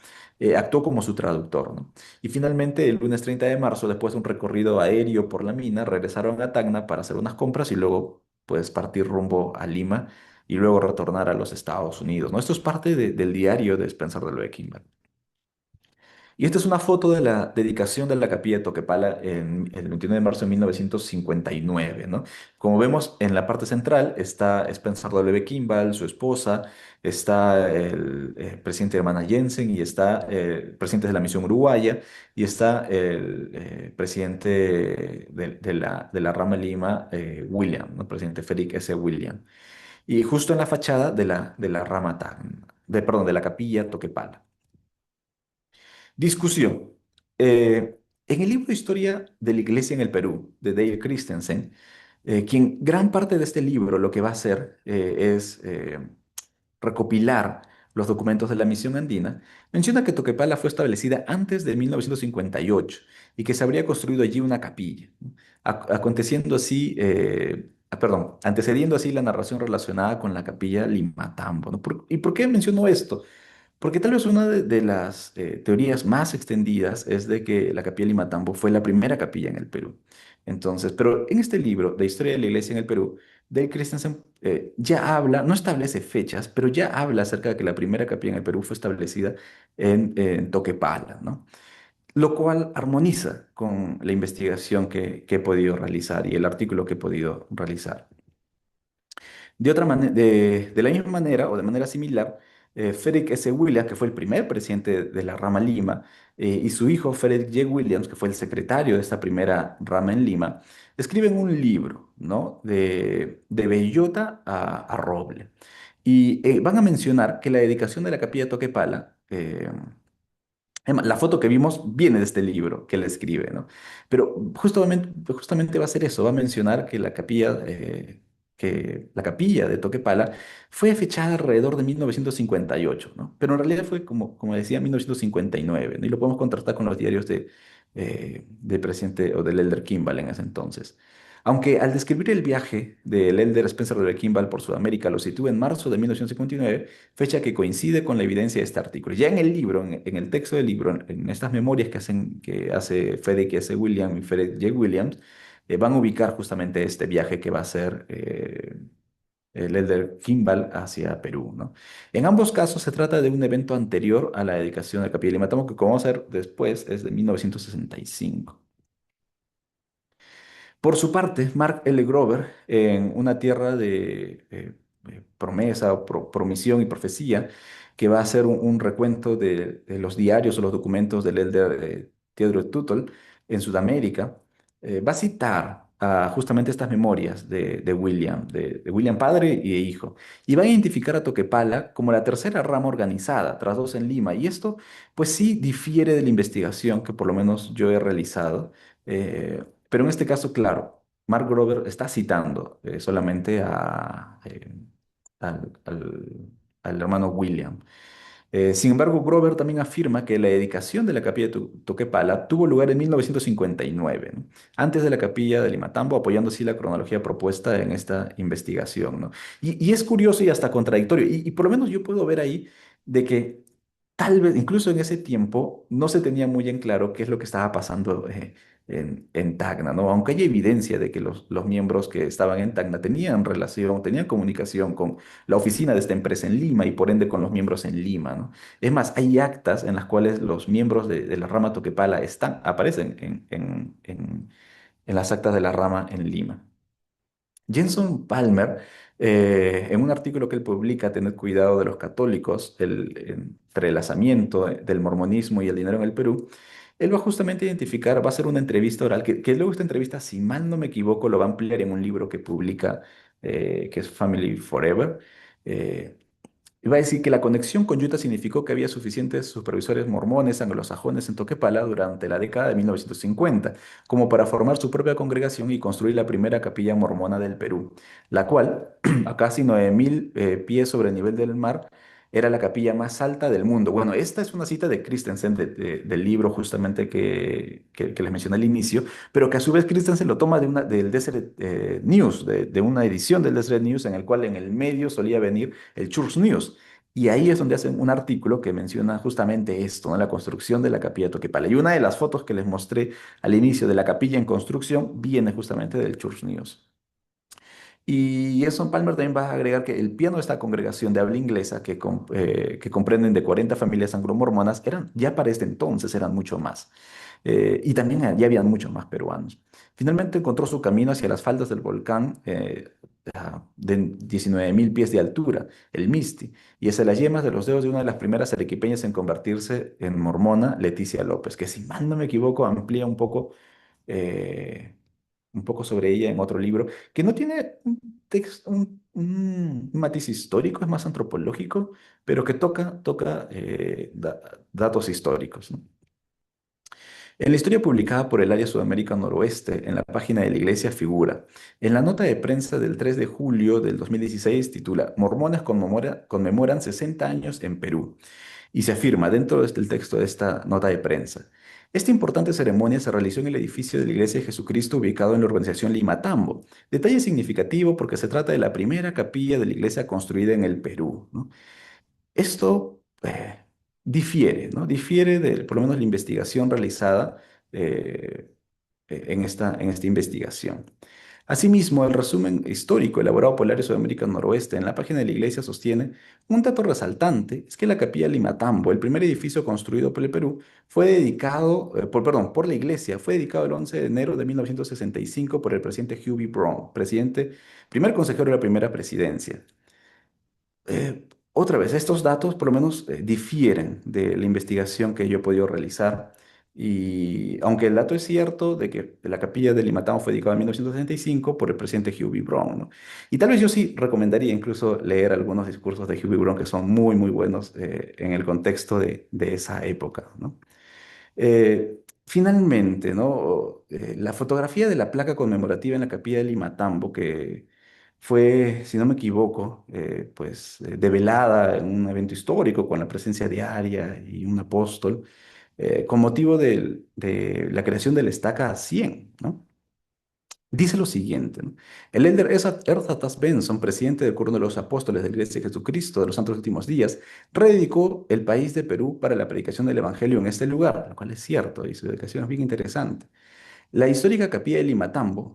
actuó como su traductor, ¿no? Y finalmente, el lunes 30 de marzo, después de un recorrido aéreo por la mina, regresaron a Tacna para hacer unas compras y luego, pues, partir rumbo a Lima y luego retornar a los Estados Unidos, ¿no? Esto es parte del diario de Spencer de Kimball. Y esta es una foto de la dedicación de la capilla de Toquepala en el 21 de marzo de 1959, ¿no? Como vemos, en la parte central está Spencer W. Kimball, su esposa, está el presidente de Hermana Jensen y está el presidente de la Misión Uruguaya y está el presidente de la rama Lima, William, ¿no? El presidente Félix S. William. Y justo en la fachada de la rama perdón, de la capilla Toquepala. Discusión. En el libro de Historia de la Iglesia en el Perú, de Dale Christensen, quien gran parte de este libro lo que va a hacer es recopilar los documentos de la misión andina, menciona que Toquepala fue establecida antes de 1958 y que se habría construido allí una capilla, ¿no? Aconteciendo así, antecediendo así la narración relacionada con la capilla Limatambo, ¿no? ¿Y por qué menciono esto? Porque tal vez una de las teorías más extendidas es de que la capilla Limatambo fue la primera capilla en el Perú. Entonces, pero en este libro de Historia de la Iglesia en el Perú, Del Christensen ya habla, no establece fechas, pero ya habla acerca de que la primera capilla en el Perú fue establecida en Toquepala, ¿no? Lo cual armoniza con la investigación que he podido realizar y el artículo que he podido realizar. De la misma manera o de manera similar, Frederick S. Williams, que fue el primer presidente de la rama Lima, y su hijo Frederick J. Williams, que fue el secretario de esta primera rama en Lima, escriben un libro, ¿no? De Bellota a Roble. Y van a mencionar que la dedicación de la capilla de Toquepala, la foto que vimos viene de este libro que él escribe, ¿no? Pero justamente va a ser eso, va a mencionar que la capilla de Toquepala fue fechada alrededor de 1958, ¿no? Pero en realidad fue, como decía, 1959, ¿no? Y lo podemos contrastar con los diarios del presidente o del Elder Kimball en ese entonces. Aunque al describir el viaje del Elder Spencer de Kimball por Sudamérica lo sitúa en marzo de 1959, fecha que coincide con la evidencia de este artículo. Ya en el libro, en el texto del libro, en estas memorias que hace Frederick S. Williams y Frederick J. Williams, van a ubicar justamente este viaje que va a hacer el Elder Kimball hacia Perú, ¿no? En ambos casos se trata de un evento anterior a la dedicación de Capilla Limatamo, que como vamos a ver después es de 1965. Por su parte, Mark L. Grover, en una tierra de promesa, promisión y profecía, que va a hacer un recuento de los diarios o los documentos del elder Theodore Tuttle en Sudamérica, va a citar justamente estas memorias de William padre y de hijo, y va a identificar a Toquepala como la tercera rama organizada, tras dos en Lima, y esto pues sí difiere de la investigación que por lo menos yo he realizado. Pero en este caso, claro, Mark Grover está citando solamente al hermano William. Sin embargo, Grover también afirma que la dedicación de la capilla de Toquepala tuvo lugar en 1959, ¿no? Antes de la capilla de Limatambo, apoyando así la cronología propuesta en esta investigación, ¿no? Y es curioso y hasta contradictorio, y por lo menos yo puedo ver ahí de que tal vez, incluso en ese tiempo, no se tenía muy en claro qué es lo que estaba pasando en Tacna, ¿no? Aunque hay evidencia de que los miembros que estaban en Tacna tenían relación, tenían comunicación con la oficina de esta empresa en Lima y por ende con los miembros en Lima, ¿no? Es más, hay actas en las cuales los miembros de la rama Toquepala aparecen en las actas de la rama en Lima. Jenson Palmer, en un artículo que él publica, Tener cuidado de los católicos, el entrelazamiento del mormonismo y el dinero en el Perú, él va justamente a identificar, va a hacer una entrevista oral, que luego esta entrevista, si mal no me equivoco, lo va a ampliar en un libro que publica, que es Family Forever. eh, Iba a decir que la conexión con Utah significó que había suficientes supervisores mormones anglosajones en Toquepala durante la década de 1950, como para formar su propia congregación y construir la primera capilla mormona del Perú, la cual, a casi 9.000 pies sobre el nivel del mar, era la capilla más alta del mundo. Bueno, esta es una cita de Christensen del libro justamente que les mencioné al inicio, pero que a su vez Christensen lo toma del Deseret News, de una edición del Deseret News en el cual en el medio solía venir el Church News. Y ahí es donde hacen un artículo que menciona justamente esto, ¿no? La construcción de la capilla de Toquepala. Y una de las fotos que les mostré al inicio de la capilla en construcción viene justamente del Church News. Y Edson Palmer también va a agregar que el piano de esta congregación de habla inglesa, que comprenden de 40 familias anglo-mormonas, ya para este entonces eran mucho más. Y también ya habían muchos más peruanos. Finalmente encontró su camino hacia las faldas del volcán de 19.000 pies de altura, el Misti, y hacia las yemas de los dedos de una de las primeras arequipeñas en convertirse en mormona, Leticia López, que si mal no me equivoco amplía eh, un poco sobre ella en otro libro, que no tiene un matiz histórico, es más antropológico, pero que toca datos históricos, ¿no? En la historia publicada por el área Sudamérica Noroeste, en la página de la iglesia figura, en la nota de prensa del 3 de julio del 2016 titula Mormones conmemoran 60 años en Perú. Y se afirma dentro del texto de esta nota de prensa. Esta importante ceremonia se realizó en el edificio de la Iglesia de Jesucristo ubicado en la urbanización Limatambo. Detalle significativo porque se trata de la primera capilla de la iglesia construida en el Perú, ¿no? Esto difiere, ¿no? Difiere de por lo menos la investigación realizada eh, en esta investigación. Asimismo, el resumen histórico elaborado por el área Sudamérica Noroeste en la página de la iglesia sostiene un dato resaltante, es que la capilla Limatambo, el primer edificio construido por el Perú, fue dedicado, por la iglesia, fue dedicado el 11 de enero de 1965 por el presidente Hugh B. Brown, primer consejero de la primera presidencia. Otra vez, estos datos por lo menos difieren de la investigación que yo he podido realizar. Y aunque el dato es cierto de que la capilla de Limatamo fue dedicada en 1965 por el presidente Hugh B. Brown, ¿no? Y tal vez yo sí recomendaría incluso leer algunos discursos de Hugh B. Brown que son muy, muy buenos en el contexto de esa época, ¿no? Finalmente, ¿no? La fotografía de la placa conmemorativa en la capilla de Limatambo, que fue, si no me equivoco, develada en un evento histórico con la presencia diaria y un apóstol, con motivo de la creación de la estaca 100, ¿no? Dice lo siguiente, ¿no? El elder Erzatas Benson, presidente del Coro de los Apóstoles de la Iglesia de Jesucristo de los Santos Últimos Días, rededicó el país de Perú para la predicación del Evangelio en este lugar, lo cual es cierto y su dedicación es bien interesante. La histórica capilla de Limatambo,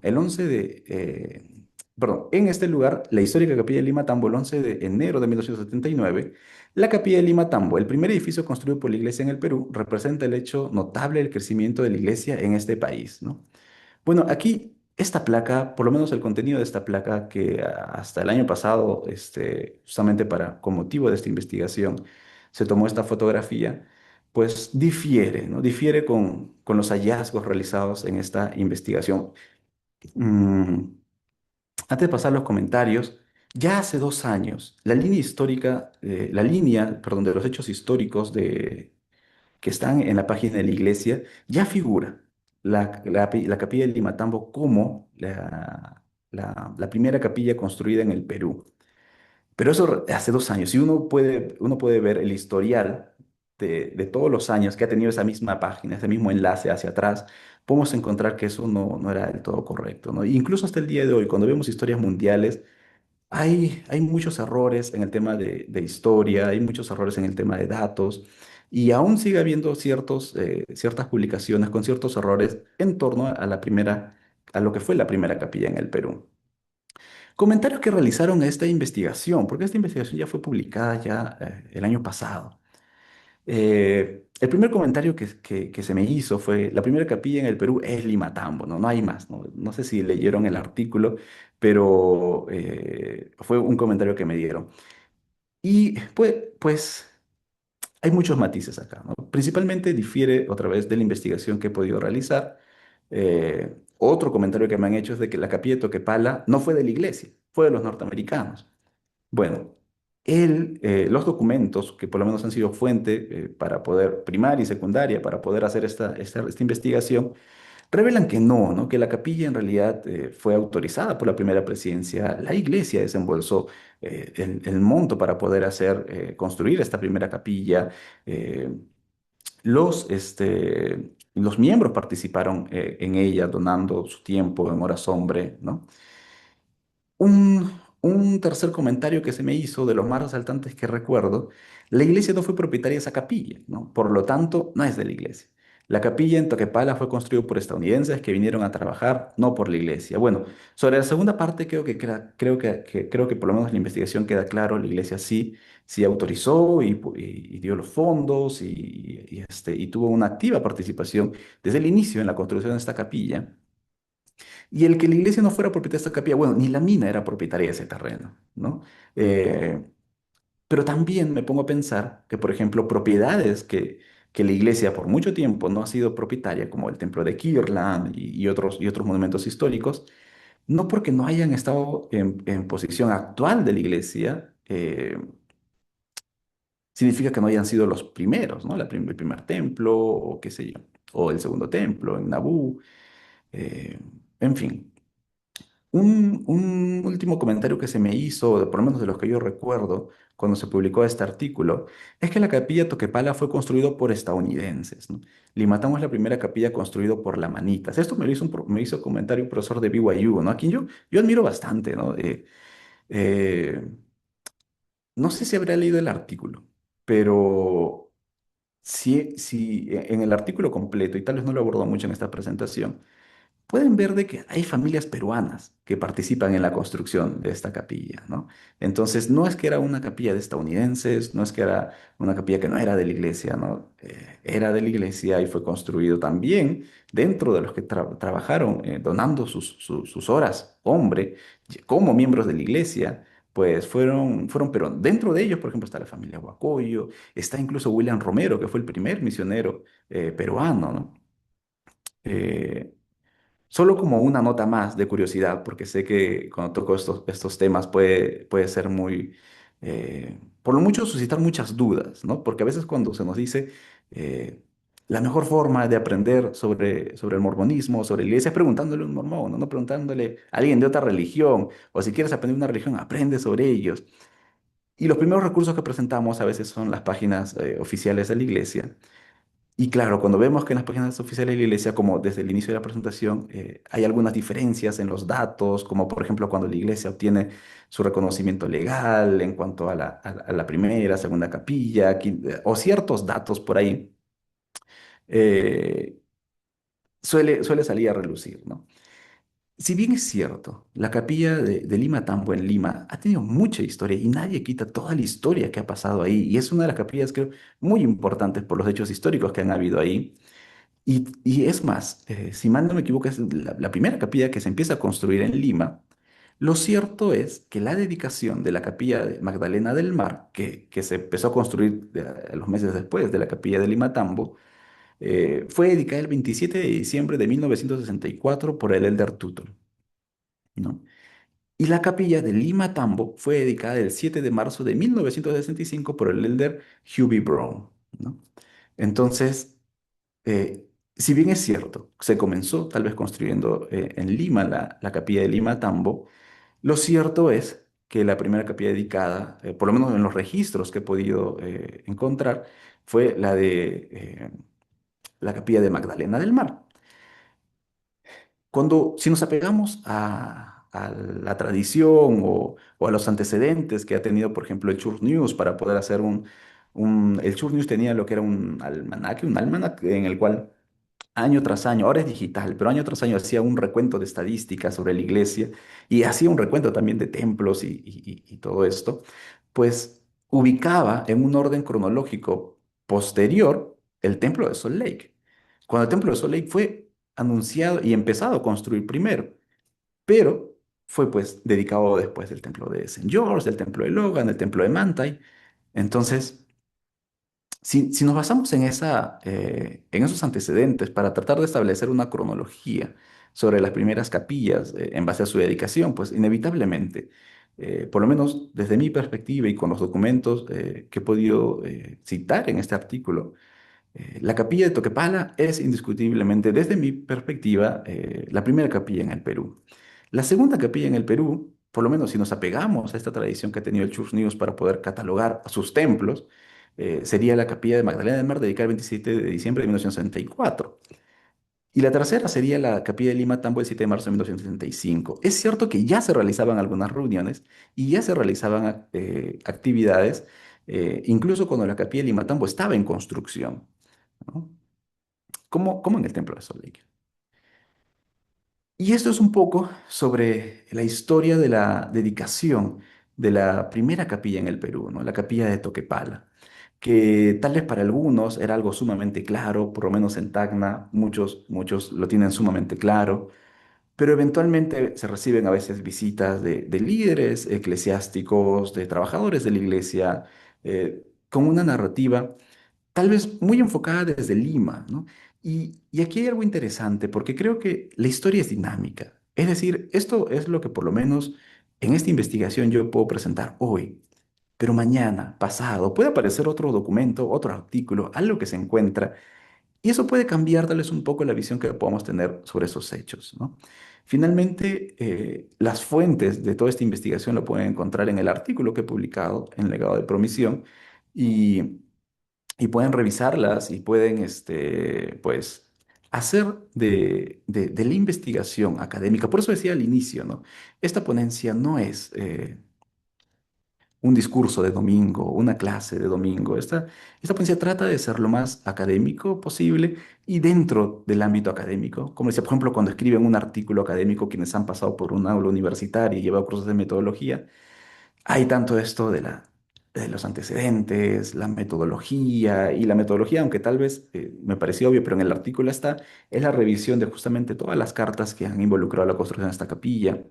en este lugar, la histórica capilla de Limatambo, el 11 de enero de 1979, la capilla de Limatambo, el primer edificio construido por la iglesia en el Perú, representa el hecho notable del crecimiento de la iglesia en este país, ¿no? Bueno, aquí esta placa, por lo menos el contenido de esta placa, que hasta el año pasado, justamente con motivo de esta investigación, se tomó esta fotografía, pues difiere, ¿no? Difiere con los hallazgos realizados en esta investigación. Mm, Antes de pasar a los comentarios, ya hace 2 años, perdón, de los hechos históricos que están en la página de la iglesia, ya figura la capilla de Limatambo como la primera capilla construida en el Perú. Pero eso hace 2 años. Y uno puede ver el historial de todos los años que ha tenido esa misma página, ese mismo enlace hacia atrás, podemos encontrar que eso no era del todo correcto, ¿no? Incluso hasta el día de hoy, cuando vemos historias mundiales, hay muchos errores en el tema de historia, hay muchos errores en el tema de datos, y aún sigue habiendo ciertas publicaciones con ciertos errores en torno a lo que fue la primera capilla en el Perú. Comentarios que realizaron esta investigación, porque esta investigación ya fue publicada el año pasado. El primer comentario que se me hizo fue, la primera capilla en el Perú es Limatambo, ¿no? No hay más, ¿no? No sé si leyeron el artículo, pero fue un comentario que me dieron. Y pues hay muchos matices acá, ¿no? Principalmente difiere otra vez de la investigación que he podido realizar. Otro comentario que me han hecho es de que la capilla de Toquepala no fue de la iglesia, fue de los norteamericanos. Bueno, los documentos que por lo menos han sido fuente para poder, primaria y secundaria, para poder hacer esta investigación, revelan que no, ¿no? Que la capilla en realidad fue autorizada por la primera presidencia. La iglesia desembolsó el monto para poder construir esta primera capilla. Eh, los miembros participaron en ella donando su tiempo en horas hombre, ¿no? Un tercer comentario que se me hizo, de los más resaltantes que recuerdo, la iglesia no fue propietaria de esa capilla, ¿no? Por lo tanto, no es de la iglesia. La capilla en Toquepala fue construida por estadounidenses que vinieron a trabajar, no por la iglesia. Bueno, sobre la segunda parte creo que por lo menos la investigación queda claro, la iglesia sí autorizó y dio los fondos y tuvo una activa participación desde el inicio en la construcción de esta capilla. Y el que la iglesia no fuera propietaria de esta capilla, bueno, ni la mina era propietaria de ese terreno, ¿no? Eh, pero también me pongo a pensar que, por ejemplo, propiedades que la iglesia por mucho tiempo no ha sido propietaria, como el templo de Kirtland y otros monumentos históricos, no porque no hayan estado en posición actual de la iglesia, significa que no hayan sido los primeros, ¿no? El primer templo, o qué sé yo, o el segundo templo en Nabú, eh, en fin. Un último comentario que se me hizo, por lo menos de los que yo recuerdo, cuando se publicó este artículo, es que la capilla Toquepala fue construido por estadounidenses, ¿no? Limatamo es la primera capilla construida por lamanitas. Esto me hizo comentario un profesor de BYU, ¿no? A quien yo admiro bastante, ¿no? Eh, no sé si habrá leído el artículo, pero si en el artículo completo, y tal vez no lo abordó mucho en esta presentación, pueden ver de que hay familias peruanas que participan en la construcción de esta capilla, ¿no? Entonces, no es que era una capilla de estadounidenses, no es que era una capilla que no era de la iglesia, ¿no? Era de la iglesia y fue construido también dentro de los que trabajaron donando sus horas, hombre, como miembros de la iglesia. Pues pero dentro de ellos, por ejemplo, está la familia Huacoyo, está incluso William Romero, que fue el primer misionero peruano, ¿no? Eh, Solo como una nota más de curiosidad, porque sé que cuando toco estos temas puede ser por lo mucho suscitar muchas dudas, ¿no? Porque a veces cuando se nos dice eh, la mejor forma de aprender sobre el mormonismo, sobre la iglesia, es preguntándole a un mormón, ¿no? No preguntándole a alguien de otra religión, o si quieres aprender una religión, aprende sobre ellos. Y los primeros recursos que presentamos a veces son las páginas oficiales de la iglesia. Y claro, cuando vemos que en las páginas oficiales de la iglesia, como desde el inicio de la presentación, hay algunas diferencias en los datos, como por ejemplo cuando la iglesia obtiene su reconocimiento legal en cuanto a la primera, segunda capilla, o ciertos datos por ahí, eh, suele salir a relucir, ¿no? Si bien es cierto, la capilla de Lima Tambo en Lima ha tenido mucha historia y nadie quita toda la historia que ha pasado ahí, y es una de las capillas, creo, muy importantes por los hechos históricos que han habido ahí. Y es más, si mal no me equivoco, es la primera capilla que se empieza a construir en Lima. Lo cierto es que la dedicación de la capilla de Magdalena del Mar, que se empezó a construir los meses después de la capilla de Limatambo, fue dedicada el 27 de diciembre de 1964 por el Elder Tuttle, ¿no? Y la capilla de Limatambo fue dedicada el 7 de marzo de 1965 por el Elder Hubie Brown, ¿no? Entonces, eh, si bien es cierto, se comenzó tal vez construyendo en Lima la capilla de Lima Tambo, lo cierto es que la primera capilla dedicada, por lo menos en los registros que he podido encontrar, fue la capilla de Magdalena del Mar. Si nos apegamos a la tradición o a los antecedentes que ha tenido, por ejemplo, el Church News para poder hacer el Church News tenía lo que era un almanaque en el cual año tras año, ahora es digital, pero año tras año hacía un recuento de estadísticas sobre la iglesia y hacía un recuento también de templos y todo esto, pues ubicaba en un orden cronológico posterior el templo de Salt Lake. Cuando el templo de Salt Lake fue anunciado y empezado a construir primero, pero fue pues dedicado después del templo de Saint George, del templo de Logan, del templo de Manti. Entonces, si nos basamos en esos antecedentes para tratar de establecer una cronología sobre las primeras capillas en base a su dedicación, pues inevitablemente, por lo menos desde mi perspectiva y con los documentos que he podido citar en este artículo, la capilla de Toquepala es indiscutiblemente, desde mi perspectiva, la primera capilla en el Perú. La segunda capilla en el Perú, por lo menos si nos apegamos a esta tradición que ha tenido el Church News para poder catalogar a sus templos, sería la capilla de Magdalena del Mar, dedicada el 27 de diciembre de 1964. Y la tercera sería la capilla de Lima Tambo el 7 de marzo de 1965. Es cierto que ya se realizaban algunas reuniones y ya se realizaban actividades, incluso cuando la capilla de Lima Tambo estaba en construcción, ¿no? Como en el Templo de Sol Lake. Y esto es un poco sobre la historia de la dedicación de la primera capilla en el Perú, ¿no? La capilla de Toquepala, que tal vez para algunos era algo sumamente claro, por lo menos en Tacna, muchos lo tienen sumamente claro, pero eventualmente se reciben a veces visitas de líderes eclesiásticos, de trabajadores de la iglesia, con una narrativa tal vez muy enfocada desde Lima, ¿no? Y aquí hay algo interesante, porque creo que la historia es dinámica. Es decir, esto es lo que por lo menos en esta investigación yo puedo presentar hoy, pero mañana, pasado, puede aparecer otro documento, otro artículo, algo que se encuentra, y eso puede cambiar tal vez un poco la visión que podamos tener sobre esos hechos, ¿no? Finalmente, las fuentes de toda esta investigación lo pueden encontrar en el artículo que he publicado en Legado de Promisión, y y pueden revisarlas y pueden, pues, hacer de la investigación académica. Por eso decía al inicio, ¿no? Esta ponencia no es un discurso de domingo, una clase de domingo. Esta ponencia trata de ser lo más académico posible y dentro del ámbito académico. Como decía, por ejemplo, cuando escriben un artículo académico, quienes han pasado por un aula universitaria y llevado cursos de metodología, hay tanto esto de los antecedentes, la metodología, y la metodología, aunque tal vez me pareció obvio, pero en el artículo está, es la revisión de justamente todas las cartas que han involucrado la construcción de esta capilla,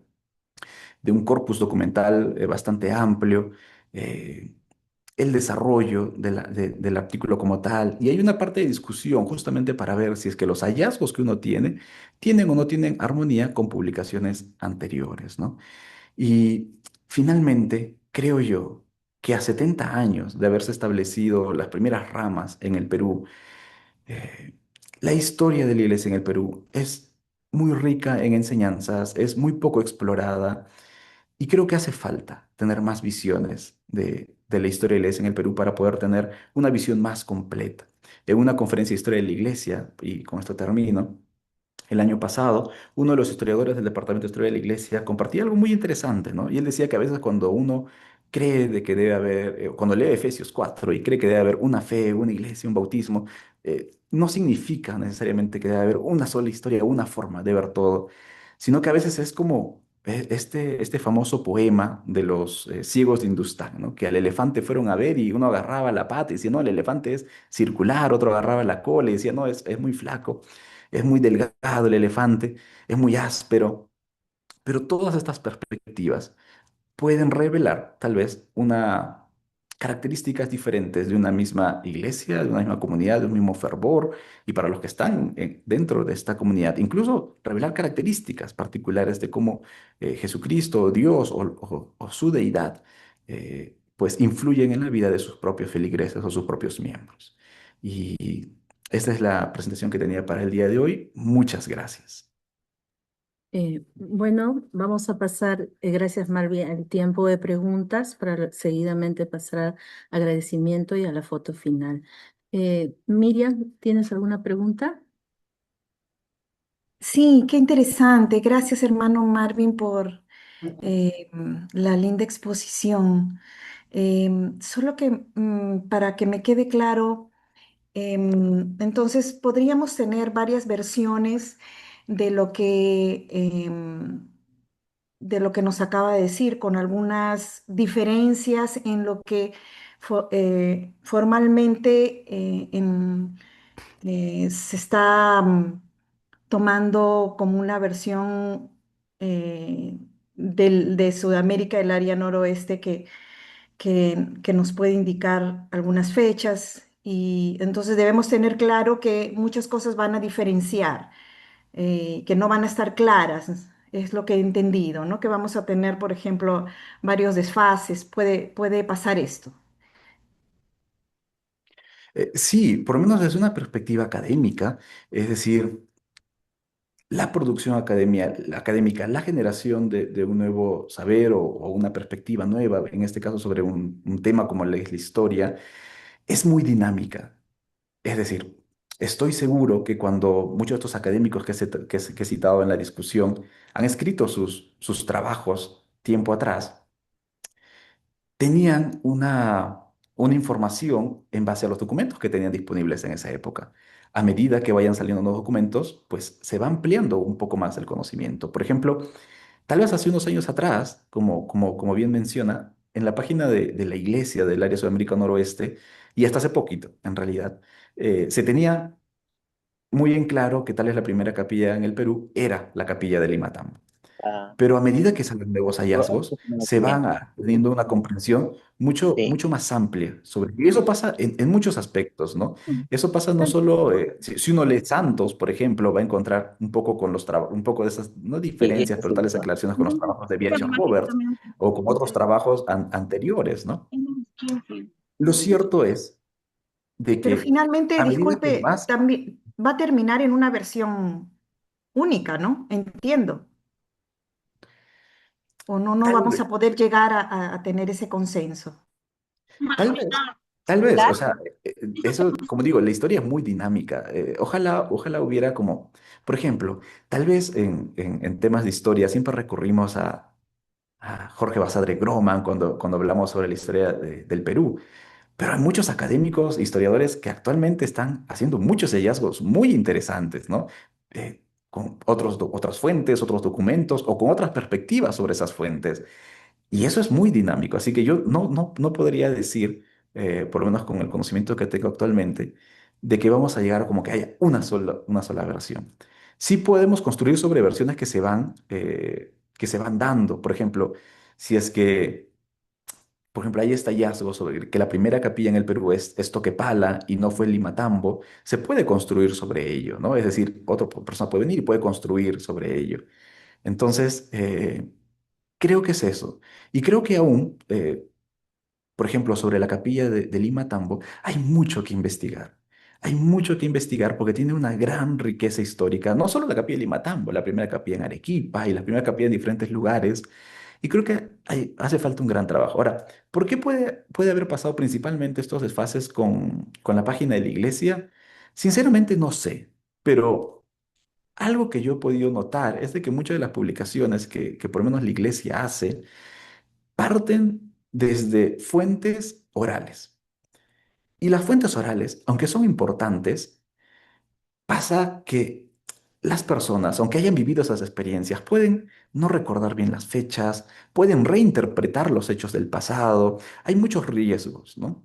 de un corpus documental bastante amplio, eh, el desarrollo del artículo como tal, y hay una parte de discusión justamente para ver si es que los hallazgos que uno tiene tienen o no tienen armonía con publicaciones anteriores, ¿no? Y finalmente, creo yo que a 70 años de haberse establecido las primeras ramas en el Perú, eh, la historia de la iglesia en el Perú es muy rica en enseñanzas, es muy poco explorada y creo que hace falta tener más visiones de la historia de la iglesia en el Perú para poder tener una visión más completa. En una conferencia de historia de la iglesia, y con esto termino, el año pasado, uno de los historiadores del Departamento de Historia de la Iglesia compartía algo muy interesante, ¿no? Y él decía que a veces cuando uno cree de que debe haber, cuando lee Efesios 4 y cree que debe haber una fe, una iglesia, un bautismo, no significa necesariamente que debe haber una sola historia, una forma de ver todo, sino que a veces es como este famoso poema de los ciegos de Hindustán, ¿no? Que al elefante fueron a ver y uno agarraba la pata y decía, no, el elefante es circular, otro agarraba la cola y decía, no, es muy flaco. Es muy delgado el elefante, es muy áspero, pero todas estas perspectivas pueden revelar tal vez una características diferentes de una misma iglesia, de una misma comunidad, de un mismo fervor, y para los que están dentro de esta comunidad, incluso revelar características particulares de cómo Jesucristo, Dios o su deidad, pues influyen en la vida de sus propios feligreses o sus propios miembros. Y esta es la presentación que tenía para el día de hoy. Muchas gracias. Bueno, vamos a pasar, gracias Marvin, al tiempo de preguntas para seguidamente pasar al agradecimiento y a la foto final. Miriam, ¿tienes alguna pregunta? Sí, qué interesante. Gracias, hermano Marvin, por la linda exposición. Solo que para que me quede claro, entonces podríamos tener varias versiones de de lo que nos acaba de decir, con algunas diferencias en lo que formalmente se está tomando como una versión de Sudamérica, el área noroeste, que nos puede indicar algunas fechas. Y entonces debemos tener claro que muchas cosas van a diferenciar, que no van a estar claras. Es lo que he entendido, ¿no? Que vamos a tener, por ejemplo, varios desfases. Puede pasar esto. Sí, por lo menos desde una perspectiva académica, es decir, la producción académica, la generación de un nuevo saber o una perspectiva nueva, en este caso sobre un tema como la historia, es muy dinámica. Es decir, estoy seguro que cuando muchos de estos académicos que he citado en la discusión han escrito sus trabajos tiempo atrás, tenían una información en base a los documentos que tenían disponibles en esa época. A medida que vayan saliendo nuevos documentos, pues se va ampliando un poco más el conocimiento. Por ejemplo, tal vez hace unos años atrás, como bien menciona, en la página de la iglesia del área Sudamérica Noroeste, y hasta hace poquito, en realidad, se tenía muy en claro que tal vez la primera capilla en el Perú era la capilla de Limatambo. Ah, Pero a medida que salen nuevos ese hallazgos, se van conocimiento. teniendo una comprensión Sí, mucho más amplia sobre. Y eso pasa en muchos aspectos, ¿no? Mm. Eso pasa no solo, si uno lee Santos, por ejemplo, va a encontrar un poco un poco de esas, no sí, diferencias, eso pero sí, tales verdad. aclaraciones con los trabajos de B.H. Roberts o con otros trabajos anteriores, ¿no? Lo cierto es de Pero que finalmente, a medida que disculpe, más, también va a terminar en una versión única, ¿no? Entiendo. O no tal vamos vez, a poder llegar a tener ese consenso. Tal vez, tal vez, o sea, eso, como digo, la historia es muy dinámica. Ojalá hubiera como, por ejemplo, tal vez en temas de historia siempre recurrimos a Jorge Basadre Groman cuando hablamos sobre la historia del Perú. Pero hay muchos académicos, historiadores que actualmente están haciendo muchos hallazgos muy interesantes, ¿no? Con otras fuentes, otros documentos o con otras perspectivas sobre esas fuentes. Y eso es muy dinámico, así que yo no podría decir, por lo menos con el conocimiento que tengo actualmente, de que vamos a llegar como que haya una sola versión. Sí podemos construir sobre versiones que se van dando. Por ejemplo, si es que, por ejemplo, hay este hallazgo sobre que la primera capilla en el Perú es Toquepala y no fue Limatambo, se puede construir sobre ello, ¿no? Es decir, otra persona puede venir y puede construir sobre ello. Entonces, creo que es eso. Y creo que aún, por ejemplo, sobre la capilla de Lima Tambo, hay mucho que investigar. Hay mucho que investigar porque tiene una gran riqueza histórica. No solo la capilla de Lima Tambo, la primera capilla en Arequipa y la primera capilla en diferentes lugares. Y creo que hace falta un gran trabajo. Ahora, ¿por qué puede haber pasado principalmente estos desfases con la página de la iglesia? Sinceramente no sé, pero algo que yo he podido notar es de que muchas de las publicaciones que por lo menos la iglesia hace, parten desde fuentes orales. Y las fuentes orales, aunque son importantes, pasa que las personas, aunque hayan vivido esas experiencias, pueden no recordar bien las fechas, pueden reinterpretar los hechos del pasado. Hay muchos riesgos, ¿no?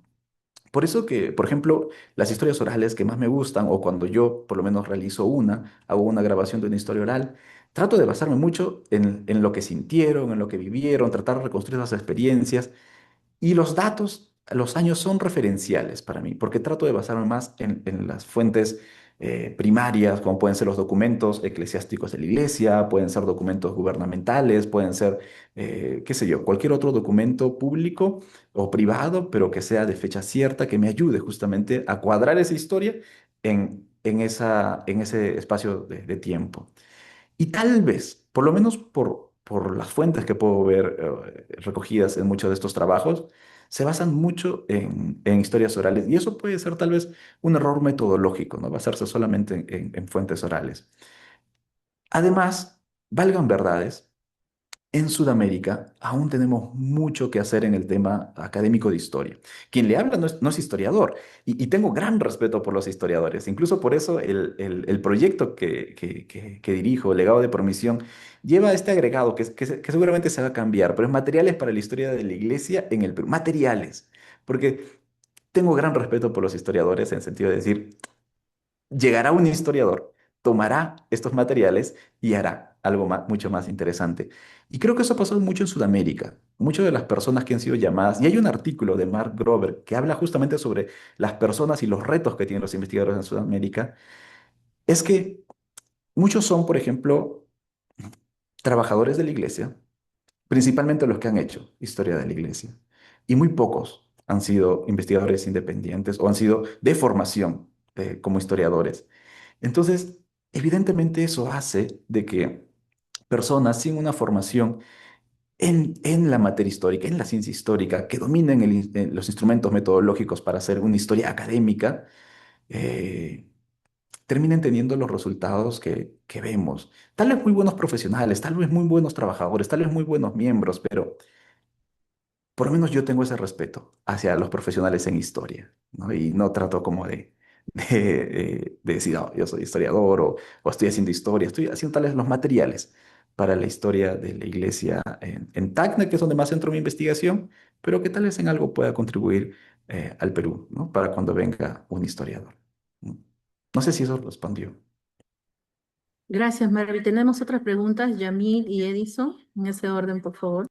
Por eso que, por ejemplo, las historias orales que más me gustan, o cuando yo por lo menos realizo hago una grabación de una historia oral, trato de basarme mucho en lo que sintieron, en lo que vivieron, tratar de reconstruir esas experiencias. Y los datos, los años son referenciales para mí, porque trato de basarme más en las fuentes primarias, como pueden ser los documentos eclesiásticos de la iglesia, pueden ser documentos gubernamentales, pueden ser, qué sé yo, cualquier otro documento público o privado, pero que sea de fecha cierta, que me ayude justamente a cuadrar esa historia en ese espacio de tiempo. Y tal vez, por lo menos por las fuentes que puedo ver recogidas en muchos de estos trabajos, se basan mucho en historias orales. Y eso puede ser tal vez un error metodológico, ¿no? Basarse solamente en fuentes orales. Además, valgan verdades, en Sudamérica aún tenemos mucho que hacer en el tema académico de historia. Quien le habla no es historiador y tengo gran respeto por los historiadores. Incluso por eso el proyecto que dirijo, Legado de Promisión, lleva este agregado que seguramente se va a cambiar, pero es materiales para la historia de la iglesia en el Perú. Materiales. Porque tengo gran respeto por los historiadores en el sentido de decir, llegará un historiador, tomará estos materiales y hará algo mucho más interesante. Y creo que eso pasó mucho en Sudamérica. Muchas de las personas que han sido llamadas, y hay un artículo de Mark Grover que habla justamente sobre las personas y los retos que tienen los investigadores en Sudamérica, es que muchos son, por ejemplo, trabajadores de la iglesia, principalmente los que han hecho historia de la iglesia, y muy pocos han sido investigadores independientes o han sido de formación como historiadores. Entonces, evidentemente eso hace de que personas sin una formación en la materia histórica, en la ciencia histórica, que dominen los instrumentos metodológicos para hacer una historia académica, eh, terminen teniendo los resultados que vemos. Tal vez muy buenos profesionales, tal vez muy buenos trabajadores, tal vez muy buenos miembros, pero por lo menos yo tengo ese respeto hacia los profesionales en historia, ¿no? Y no trato como de decir, "No, yo soy historiador o estoy haciendo historia, estoy haciendo tales los materiales para la historia de la iglesia en Tacna, que es donde más centro mi investigación, pero que tal vez en algo pueda contribuir al Perú, ¿no? Para cuando venga un historiador. ¿No? No sé si eso respondió. Gracias, Marvi. Tenemos otras preguntas, Yamil y Edison, en ese orden, por favor.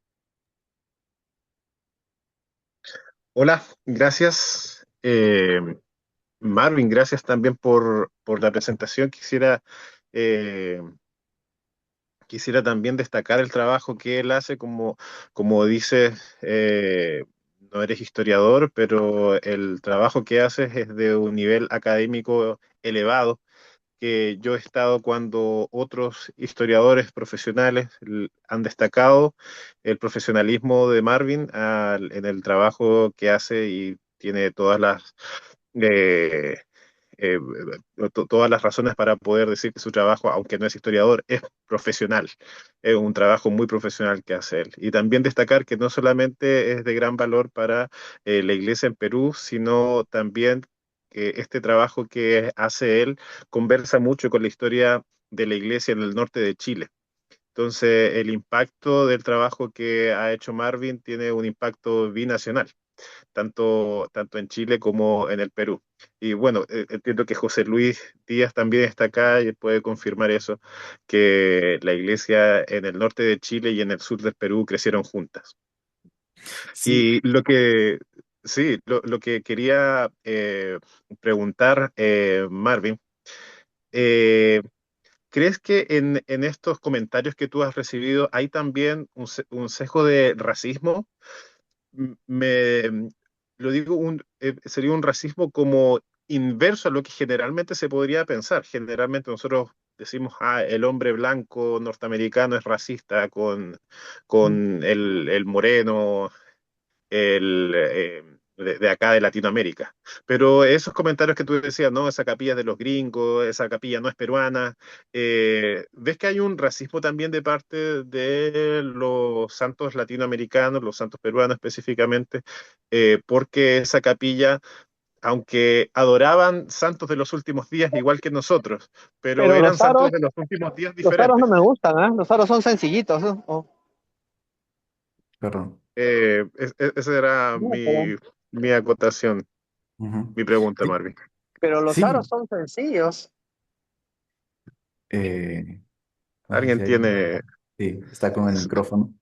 Hola, gracias. Marvin, gracias también por la presentación. Eh, quisiera también destacar el trabajo que él hace, como dices, no eres historiador, pero el trabajo que haces es de un nivel académico elevado, que yo he estado cuando otros historiadores profesionales han destacado el profesionalismo de Marvin en el trabajo que hace y tiene todas las... eh, todas las razones para poder decir que su trabajo, aunque no es historiador, es profesional. Es un trabajo muy profesional que hace él. Y también destacar que no solamente es de gran valor para la iglesia en Perú, sino también que este trabajo que hace él conversa mucho con la historia de la iglesia en el norte de Chile. Entonces, el impacto del trabajo que ha hecho Marvin tiene un impacto binacional, tanto en Chile como en el Perú. Y bueno, entiendo que José Luis Díaz también está acá y puede confirmar eso, que la iglesia en el norte de Chile y en el sur del Perú crecieron juntas. Sí, Y sí, lo que quería preguntar, Marvin, eh, ¿crees que en estos comentarios que tú has recibido hay también un sesgo de racismo? Me lo digo, sería un racismo como inverso a lo que generalmente se podría pensar. Generalmente nosotros decimos, ah, el hombre blanco norteamericano es racista con el moreno, de acá de Latinoamérica. Pero esos comentarios que tú decías, no, esa capilla es de los gringos, esa capilla no es peruana, ¿ves que hay un racismo también de parte de los santos latinoamericanos, los santos peruanos específicamente, porque esa capilla, aunque adoraban santos de los últimos días igual que nosotros, pero Pero eran santos de los últimos días los aros no diferentes? me gustan, ¿ah? Los aros son sencillitos, ¿no? perdón. Esa era No, pero, mi acotación, Ujú. mi pregunta, Sí, Marvin. pero los aros sí, son sencillos. eh, no sé Alguien si alguien tiene... sí, está con el micrófono.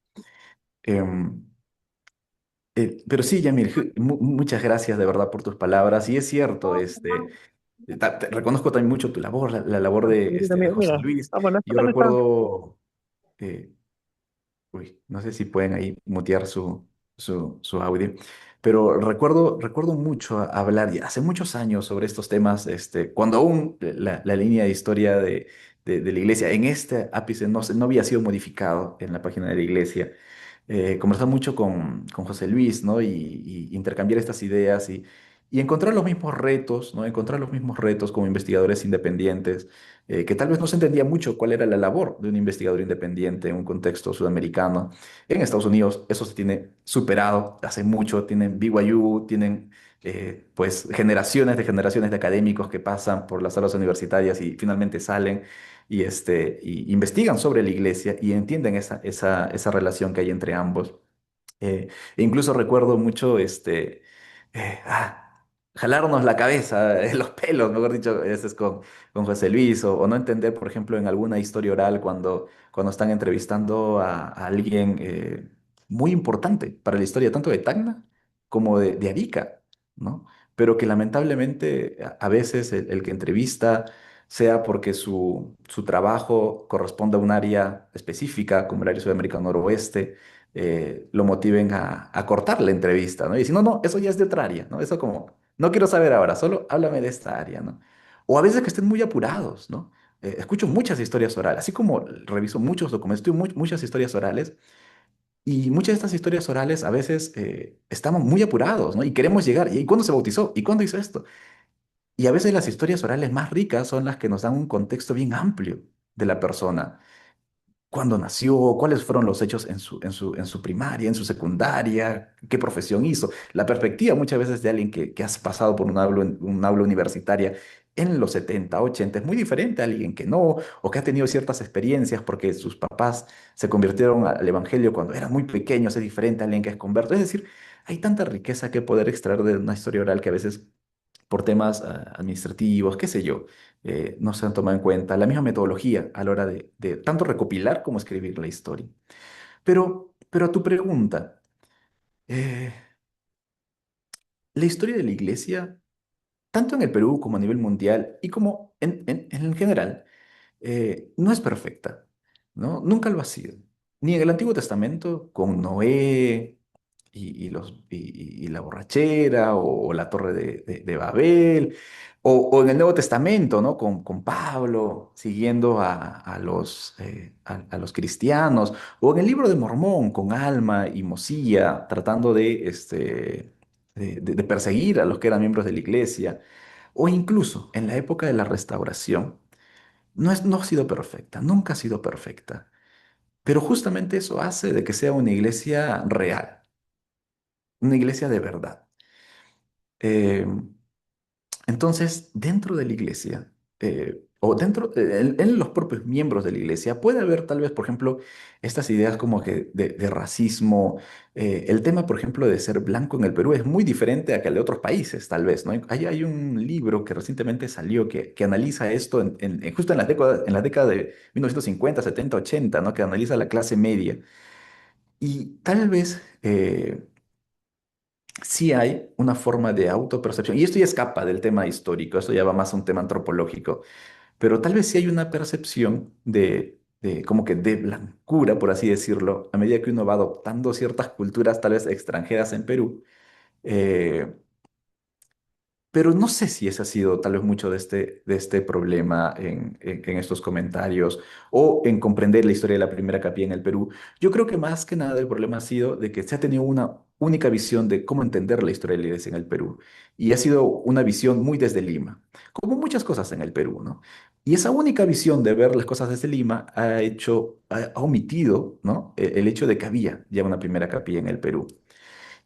Em, pero sí, Yamil, muchas gracias de verdad por tus palabras. Y es cierto, te reconozco también mucho tu labor, la labor de, de Mira, José mira. Luis. Ah, bueno, esto Yo también está. recuerdo, eh, uy, no sé si pueden ahí mutear su audio, pero recuerdo mucho hablar ya hace muchos años sobre estos temas, cuando aún la línea de historia de la iglesia en este ápice no había sido modificado en la página de la iglesia. Conversar mucho con José Luis, ¿no? Y intercambiar estas ideas y encontrar los mismos retos, ¿no? Encontrar los mismos retos como investigadores independientes, que tal vez no se entendía mucho cuál era la labor de un investigador independiente en un contexto sudamericano. En Estados Unidos eso se tiene superado hace mucho, tienen BYU, tienen pues generaciones de académicos que pasan por las salas universitarias y finalmente salen y investigan sobre la iglesia y entienden esa relación que hay entre ambos. E incluso recuerdo mucho eh, ah, jalarnos la cabeza, los pelos, mejor dicho, a veces con José Luis, o no entender, por ejemplo, en alguna historia oral cuando están entrevistando a alguien muy importante para la historia, tanto de Tacna como de Arica, ¿no? Pero que lamentablemente a veces el que entrevista, sea porque su trabajo corresponde a un área específica, como el área sudamericana noroeste, lo motiven a cortar la entrevista, ¿no? Y si no, no, eso ya es de otra área, ¿no? Eso como, no quiero saber ahora, solo háblame de esta área, ¿no? O a veces que estén muy apurados, ¿no? Escucho muchas historias orales, así como reviso muchos documentos, estudio muchas historias orales, y muchas de estas historias orales a veces estamos muy apurados, ¿no? Y queremos llegar, ¿y cuándo se bautizó? ¿Y cuándo hizo esto? Y a veces las historias orales más ricas son las que nos dan un contexto bien amplio de la persona, cuándo nació, cuáles fueron los hechos en su primaria, en su secundaria, qué profesión hizo. La perspectiva muchas veces de alguien que has pasado por un aula universitaria en los 70 80 es muy diferente a alguien que no, o que ha tenido ciertas experiencias porque sus papás se convirtieron al evangelio cuando eran muy pequeños, es diferente a alguien que es converso. Es decir, hay tanta riqueza que poder extraer de una historia oral que a veces por temas administrativos, qué sé yo, no se han tomado en cuenta la misma metodología a la hora de tanto recopilar como escribir la historia. Pero a tu pregunta, eh, la historia de la iglesia, tanto en el Perú como a nivel mundial y como en general, no es perfecta, ¿no? Nunca lo ha sido. Ni en el Antiguo Testamento, con Noé y la borrachera, o la torre de Babel, o en el Nuevo Testamento, ¿no? Con Pablo siguiendo a los cristianos, o en el libro de Mormón, con Alma y Mosía, tratando de perseguir a los que eran miembros de la iglesia. O incluso en la época de la restauración, no ha sido perfecta, nunca ha sido perfecta, pero justamente eso hace de que sea una iglesia real, una iglesia de verdad. Eh, Entonces, dentro de la iglesia, o dentro, en los propios miembros de la iglesia, puede haber tal vez, por ejemplo, estas ideas como que de racismo. El tema, por ejemplo, de ser blanco en el Perú es muy diferente a que el de otros países, tal vez, ¿no? Hay un libro que recientemente salió que analiza esto justo en la década de 1950, 70, 80, ¿no? Que analiza la clase media. Y tal vez sí hay una forma de autopercepción, y esto ya escapa del tema histórico, esto ya va más a un tema antropológico, pero tal vez sí hay una percepción de como que de blancura, por así decirlo, a medida que uno va adoptando ciertas culturas tal vez extranjeras en Perú. eh, pero no sé si ese ha sido tal vez mucho de este problema en estos comentarios o en comprender la historia de la primera capilla en el Perú. Yo creo que más que nada el problema ha sido de que se ha tenido una única visión de cómo entender la historia de la iglesia en el Perú. Y ha sido una visión muy desde Lima, como muchas cosas en el Perú, ¿no? Y esa única visión de ver las cosas desde Lima ha omitido, ¿no? El hecho de que había ya una primera capilla en el Perú.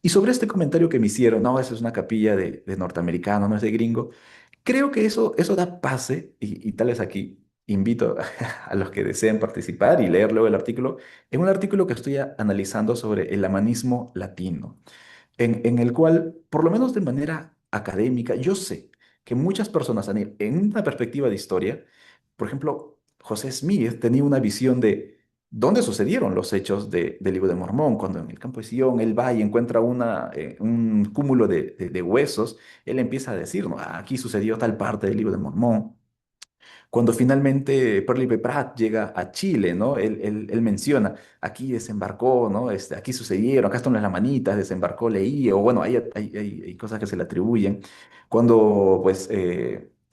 Y sobre este comentario que me hicieron, no, eso es una capilla de norteamericano, no es de gringo, creo que eso da pase, y tal vez aquí invito a los que deseen participar y leer luego el artículo, en un artículo que estoy analizando sobre el amanismo latino en el cual, por lo menos de manera académica, yo sé que muchas personas en una perspectiva de historia, por ejemplo, José Smith tenía una visión de dónde sucedieron los hechos del libro de Mormón, cuando en el campo de Sion él va y encuentra un cúmulo de huesos, él empieza a decir, "No, aquí sucedió tal parte del libro de Mormón". Cuando finalmente Perlipe Prat llega a Chile, ¿no? Él menciona, aquí desembarcó, ¿no? Aquí sucedieron, acá están las lamanitas, desembarcó Leí, o bueno, hay cosas que se le atribuyen. Cuando, pues,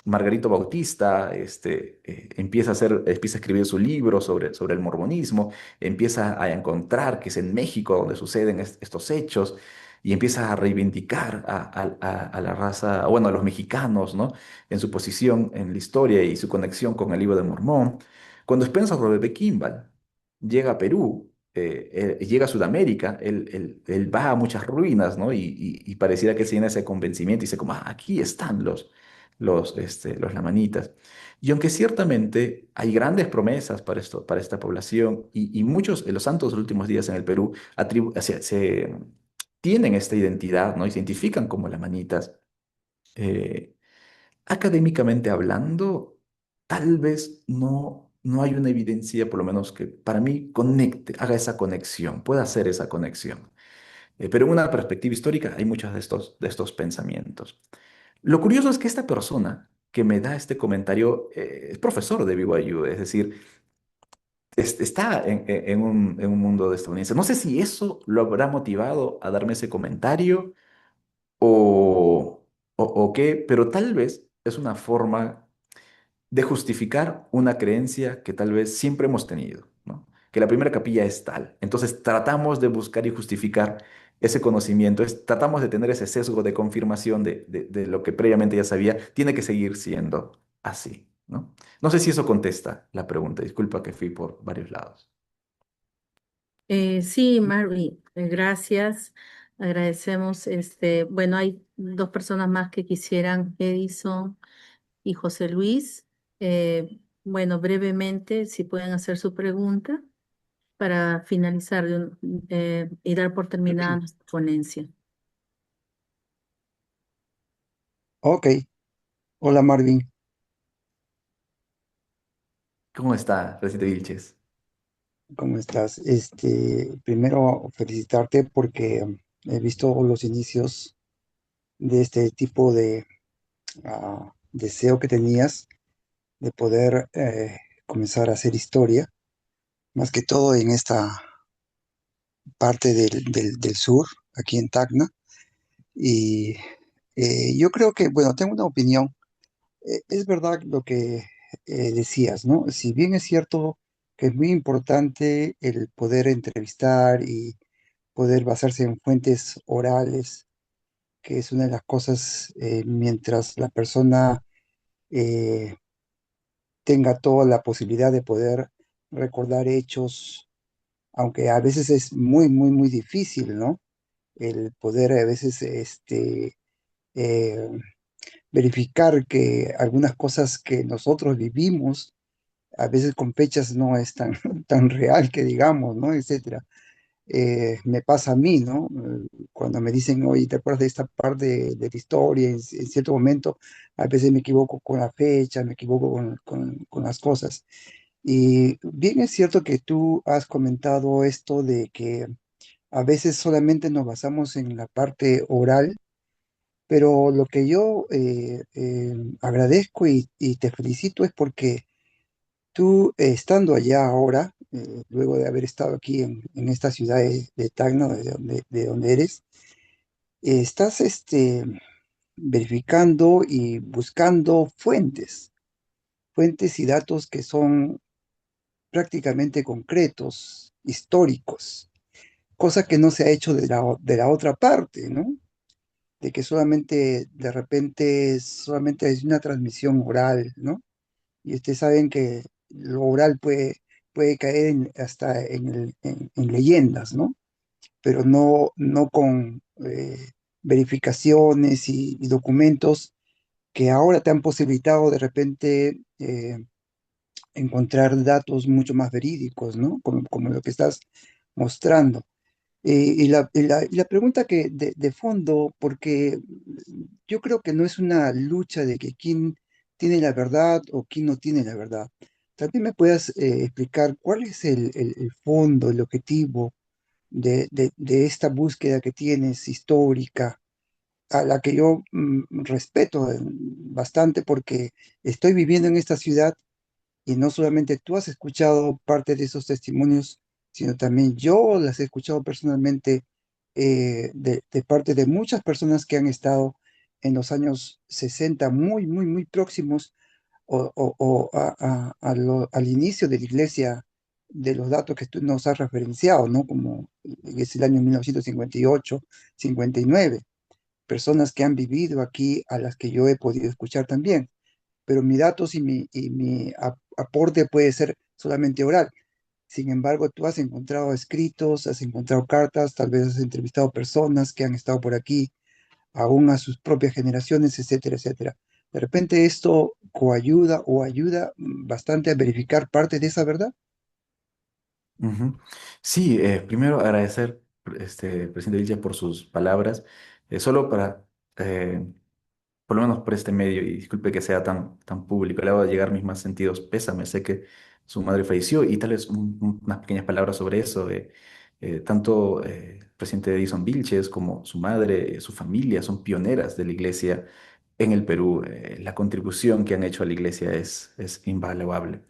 Margarito Bautista empieza a escribir su libro sobre el mormonismo, empieza a encontrar que es en México donde suceden estos hechos, y empieza a reivindicar a la raza, bueno, a los mexicanos, ¿no? En su posición en la historia y su conexión con el libro de Mormón. Cuando Spencer Robert de Kimball llega a Perú, llega a Sudamérica, él va a muchas ruinas, ¿no? Y pareciera que él tiene ese convencimiento y dice como, "Ah, aquí están los lamanitas". Y aunque ciertamente hay grandes promesas para esto, para esta población, y muchos de los santos de los últimos días en el Perú tienen esta identidad, ¿no? Y se identifican como lamanitas. eh, Académicamente hablando, tal vez no hay una evidencia, por lo menos que para mí haga esa conexión, pueda hacer esa conexión. Pero en una perspectiva histórica hay muchos de estos pensamientos. Lo curioso es que esta persona que me da este comentario es profesor de BYU, es decir, está en un mundo de estadounidense. No sé si eso lo habrá motivado a darme ese comentario o qué, pero tal vez es una forma de justificar una creencia que tal vez siempre hemos tenido, ¿no? Que la primera capilla es tal. Entonces tratamos de buscar y justificar ese conocimiento, tratamos de tener ese sesgo de confirmación de lo que previamente ya sabía, tiene que seguir siendo así, ¿no? No sé si eso contesta la pregunta, disculpa que fui por varios lados. Sí, Marvin, gracias. Agradecemos. Bueno, hay dos personas más que quisieran, Edison y José Luis. Bueno, brevemente, si pueden hacer su pregunta para finalizar y dar por terminada nuestra ponencia. Ok, hola Marvin, ¿Cómo está, Recite Vilches? ¿cómo estás? Primero felicitarte porque he visto los inicios de este tipo de deseo que tenías de poder comenzar a hacer historia, más que todo en esta parte del sur, aquí en Tacna. Y yo creo que, bueno, tengo una opinión. Es verdad lo que decías, ¿no? Si bien es cierto que es muy importante el poder entrevistar y poder basarse en fuentes orales que es una de las cosas, mientras la persona eh, tenga toda la posibilidad de poder recordar hechos, aunque a veces es muy, muy, muy difícil, ¿no? El poder a veces eh, verificar que algunas cosas que nosotros vivimos, a veces con fechas no es tan, tan real que digamos, ¿no? Etcétera. Me pasa a mí, ¿no? Cuando me dicen, oye, ¿te acuerdas de esta parte de la historia? En cierto momento, a veces me equivoco con la fecha, me equivoco con las cosas. Y bien es cierto que tú has comentado esto de que a veces solamente nos basamos en la parte oral, pero lo que yo agradezco y te felicito es porque tú, estando allá ahora, luego de haber estado aquí en esta ciudad de Tacna, de donde eres, estás verificando y buscando fuentes y datos que son prácticamente concretos, históricos, cosa que no se ha hecho de la otra parte, ¿no? De que solamente, de repente, solamente es una transmisión oral, ¿no? Y ustedes saben que lo oral puede caer hasta en leyendas, ¿no? Pero no con verificaciones y documentos que ahora te han posibilitado de repente encontrar datos mucho más verídicos, ¿no? Como lo que estás mostrando. Y la pregunta que de fondo, porque yo creo que no es una lucha de que quién tiene la verdad o quién no tiene la verdad. También me puedas explicar cuál es el fondo, el objetivo de esta búsqueda que tienes histórica, a la que yo respeto bastante porque estoy viviendo en esta ciudad y no solamente tú has escuchado parte de esos testimonios, sino también yo las he escuchado personalmente de parte de muchas personas que han estado en los años 60 muy, muy, muy próximos al inicio de la iglesia, de los datos que tú nos has referenciado, ¿no? Como es el año 1958, 59, personas que han vivido aquí a las que yo he podido escuchar también, pero mis datos y mi aporte puede ser solamente oral. Sin embargo, tú has encontrado escritos, has encontrado cartas, tal vez has entrevistado personas que han estado por aquí, aún a sus propias generaciones, etcétera, etcétera. De repente esto coayuda o ayuda bastante a verificar parte de esa verdad. Ujú. Sí, primero agradecer, presidente Vilcha, por sus palabras. Solo para, eh, por lo menos por este medio, y disculpe que sea tan público, le hago llegar mis más sentidos pésames. Sé que su madre falleció y tal vez unas pequeñas palabras sobre eso. Tanto presidente Edison Vilches como su madre, su familia son pioneras de la iglesia en el Perú. La contribución que han hecho a la iglesia es invaluable.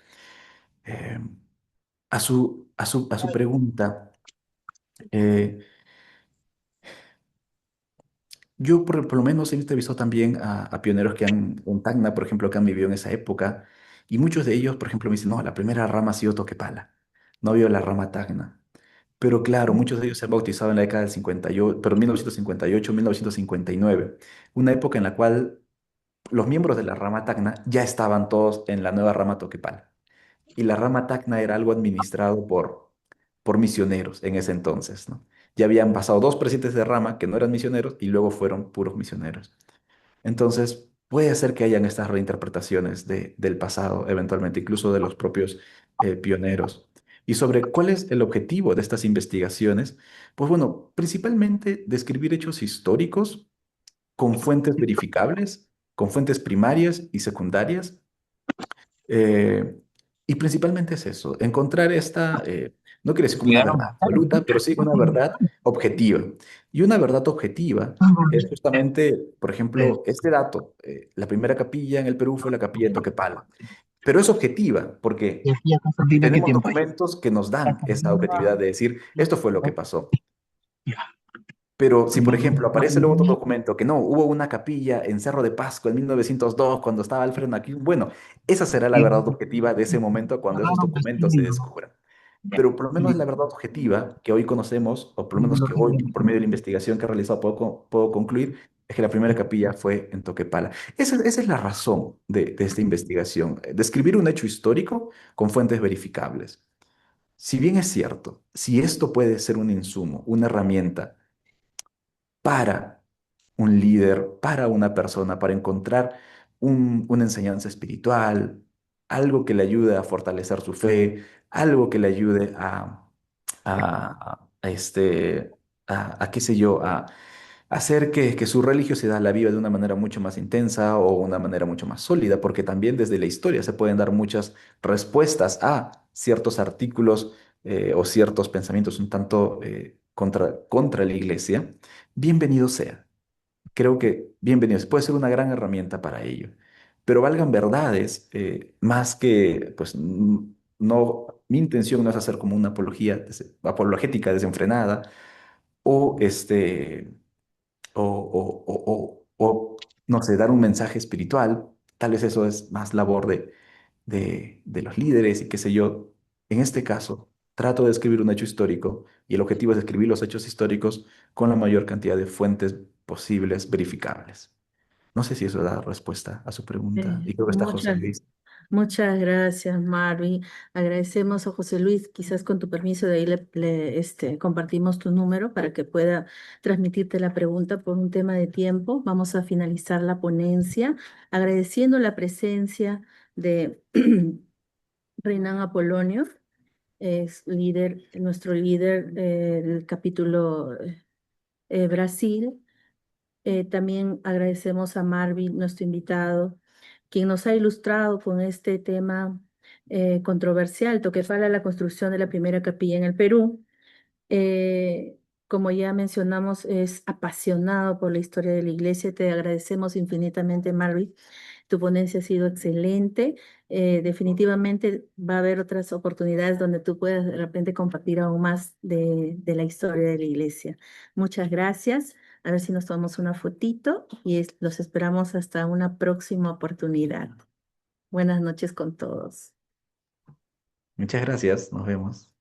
Eh, a su pregunta, eh, yo por lo menos he entrevistado también a pioneros que en Tacna, por ejemplo, que han vivido en esa época, y muchos de ellos, por ejemplo, me dicen, no, la primera rama ha sido Toquepala, no vio la rama Tacna. Pero claro, muchos de ellos se han bautizado en la década del 58, pero 1958, 1959, una época en la cual los miembros de la rama Tacna ya estaban todos en la nueva rama Toquepala. Y la rama Tacna era algo administrado por misioneros en ese entonces, ¿no? Ya habían pasado dos presidentes de rama que no eran misioneros y luego fueron puros misioneros. Entonces, puede ser que hayan estas reinterpretaciones del pasado, eventualmente, incluso de los propios pioneros. Y sobre cuál es el objetivo de estas investigaciones, pues bueno, principalmente describir hechos históricos con fuentes verificables, con fuentes primarias y secundarias, eh, y principalmente es eso, encontrar no quiere decir como una verdad absoluta, pero sí una verdad objetiva. Y una verdad objetiva es justamente, por ejemplo, este dato. La primera capilla en el Perú fue la capilla de Toquepala. Pero es objetiva porque tenemos documentos que nos dan esa objetividad de decir, esto fue lo que pasó. Pero si, por ejemplo, aparece luego otro documento que no, hubo una capilla en Cerro de Pasco en 1902 cuando estaba Alfred Naquín, bueno, esa será la verdad objetiva de ese momento cuando esos documentos se descubran. Pero por lo menos la verdad objetiva que hoy conocemos, o por lo menos que hoy, por medio de la investigación que he realizado, puedo concluir, Es que la primera capilla fue en Toquepala. Esa es la razón de esta investigación, describir un hecho histórico con fuentes verificables. Si bien es cierto, si esto puede ser un insumo, una herramienta para un líder, para una persona, para encontrar una enseñanza espiritual, algo que le ayude a fortalecer su fe, algo que le ayude a qué sé yo, a hacer que su religiosidad la viva de una manera mucho más intensa o una manera mucho más sólida, porque también desde la historia se pueden dar muchas respuestas a ciertos artículos o ciertos pensamientos un tanto contra la iglesia. Bienvenido sea. Creo que bienvenido. Puede ser una gran herramienta para ello. Pero valgan verdades, más que, pues, no, mi intención no es hacer como una apologética desenfrenada o no sé, dar un mensaje espiritual. Tal vez eso es más labor de los líderes y qué sé yo. En este caso, trato de escribir un hecho histórico y el objetivo es escribir los hechos históricos con la mayor cantidad de fuentes posibles verificables. No sé si eso da respuesta a su pregunta. Y creo que está José Muchas, Luis. muchas gracias, Marvin. Agradecemos a José Luis. Quizás con tu permiso de ahí compartimos tu número para que pueda transmitirte la pregunta por un tema de tiempo. Vamos a finalizar la ponencia agradeciendo la presencia de Renan Apolonio, es nuestro líder del capítulo Brasil. También agradecemos a Marvin, nuestro invitado, quien nos ha ilustrado con este tema controversial, Toquepala, la construcción de la primera capilla en el Perú. Como ya mencionamos, es apasionado por la historia de la iglesia. Te agradecemos infinitamente, Marvin. Tu ponencia ha sido excelente. Definitivamente va a haber otras oportunidades donde tú puedas de repente compartir aún más de la historia de la iglesia. Muchas gracias. A ver si nos tomamos una fotito y los esperamos hasta una próxima oportunidad. Buenas noches con todos. Muchas gracias. Nos vemos.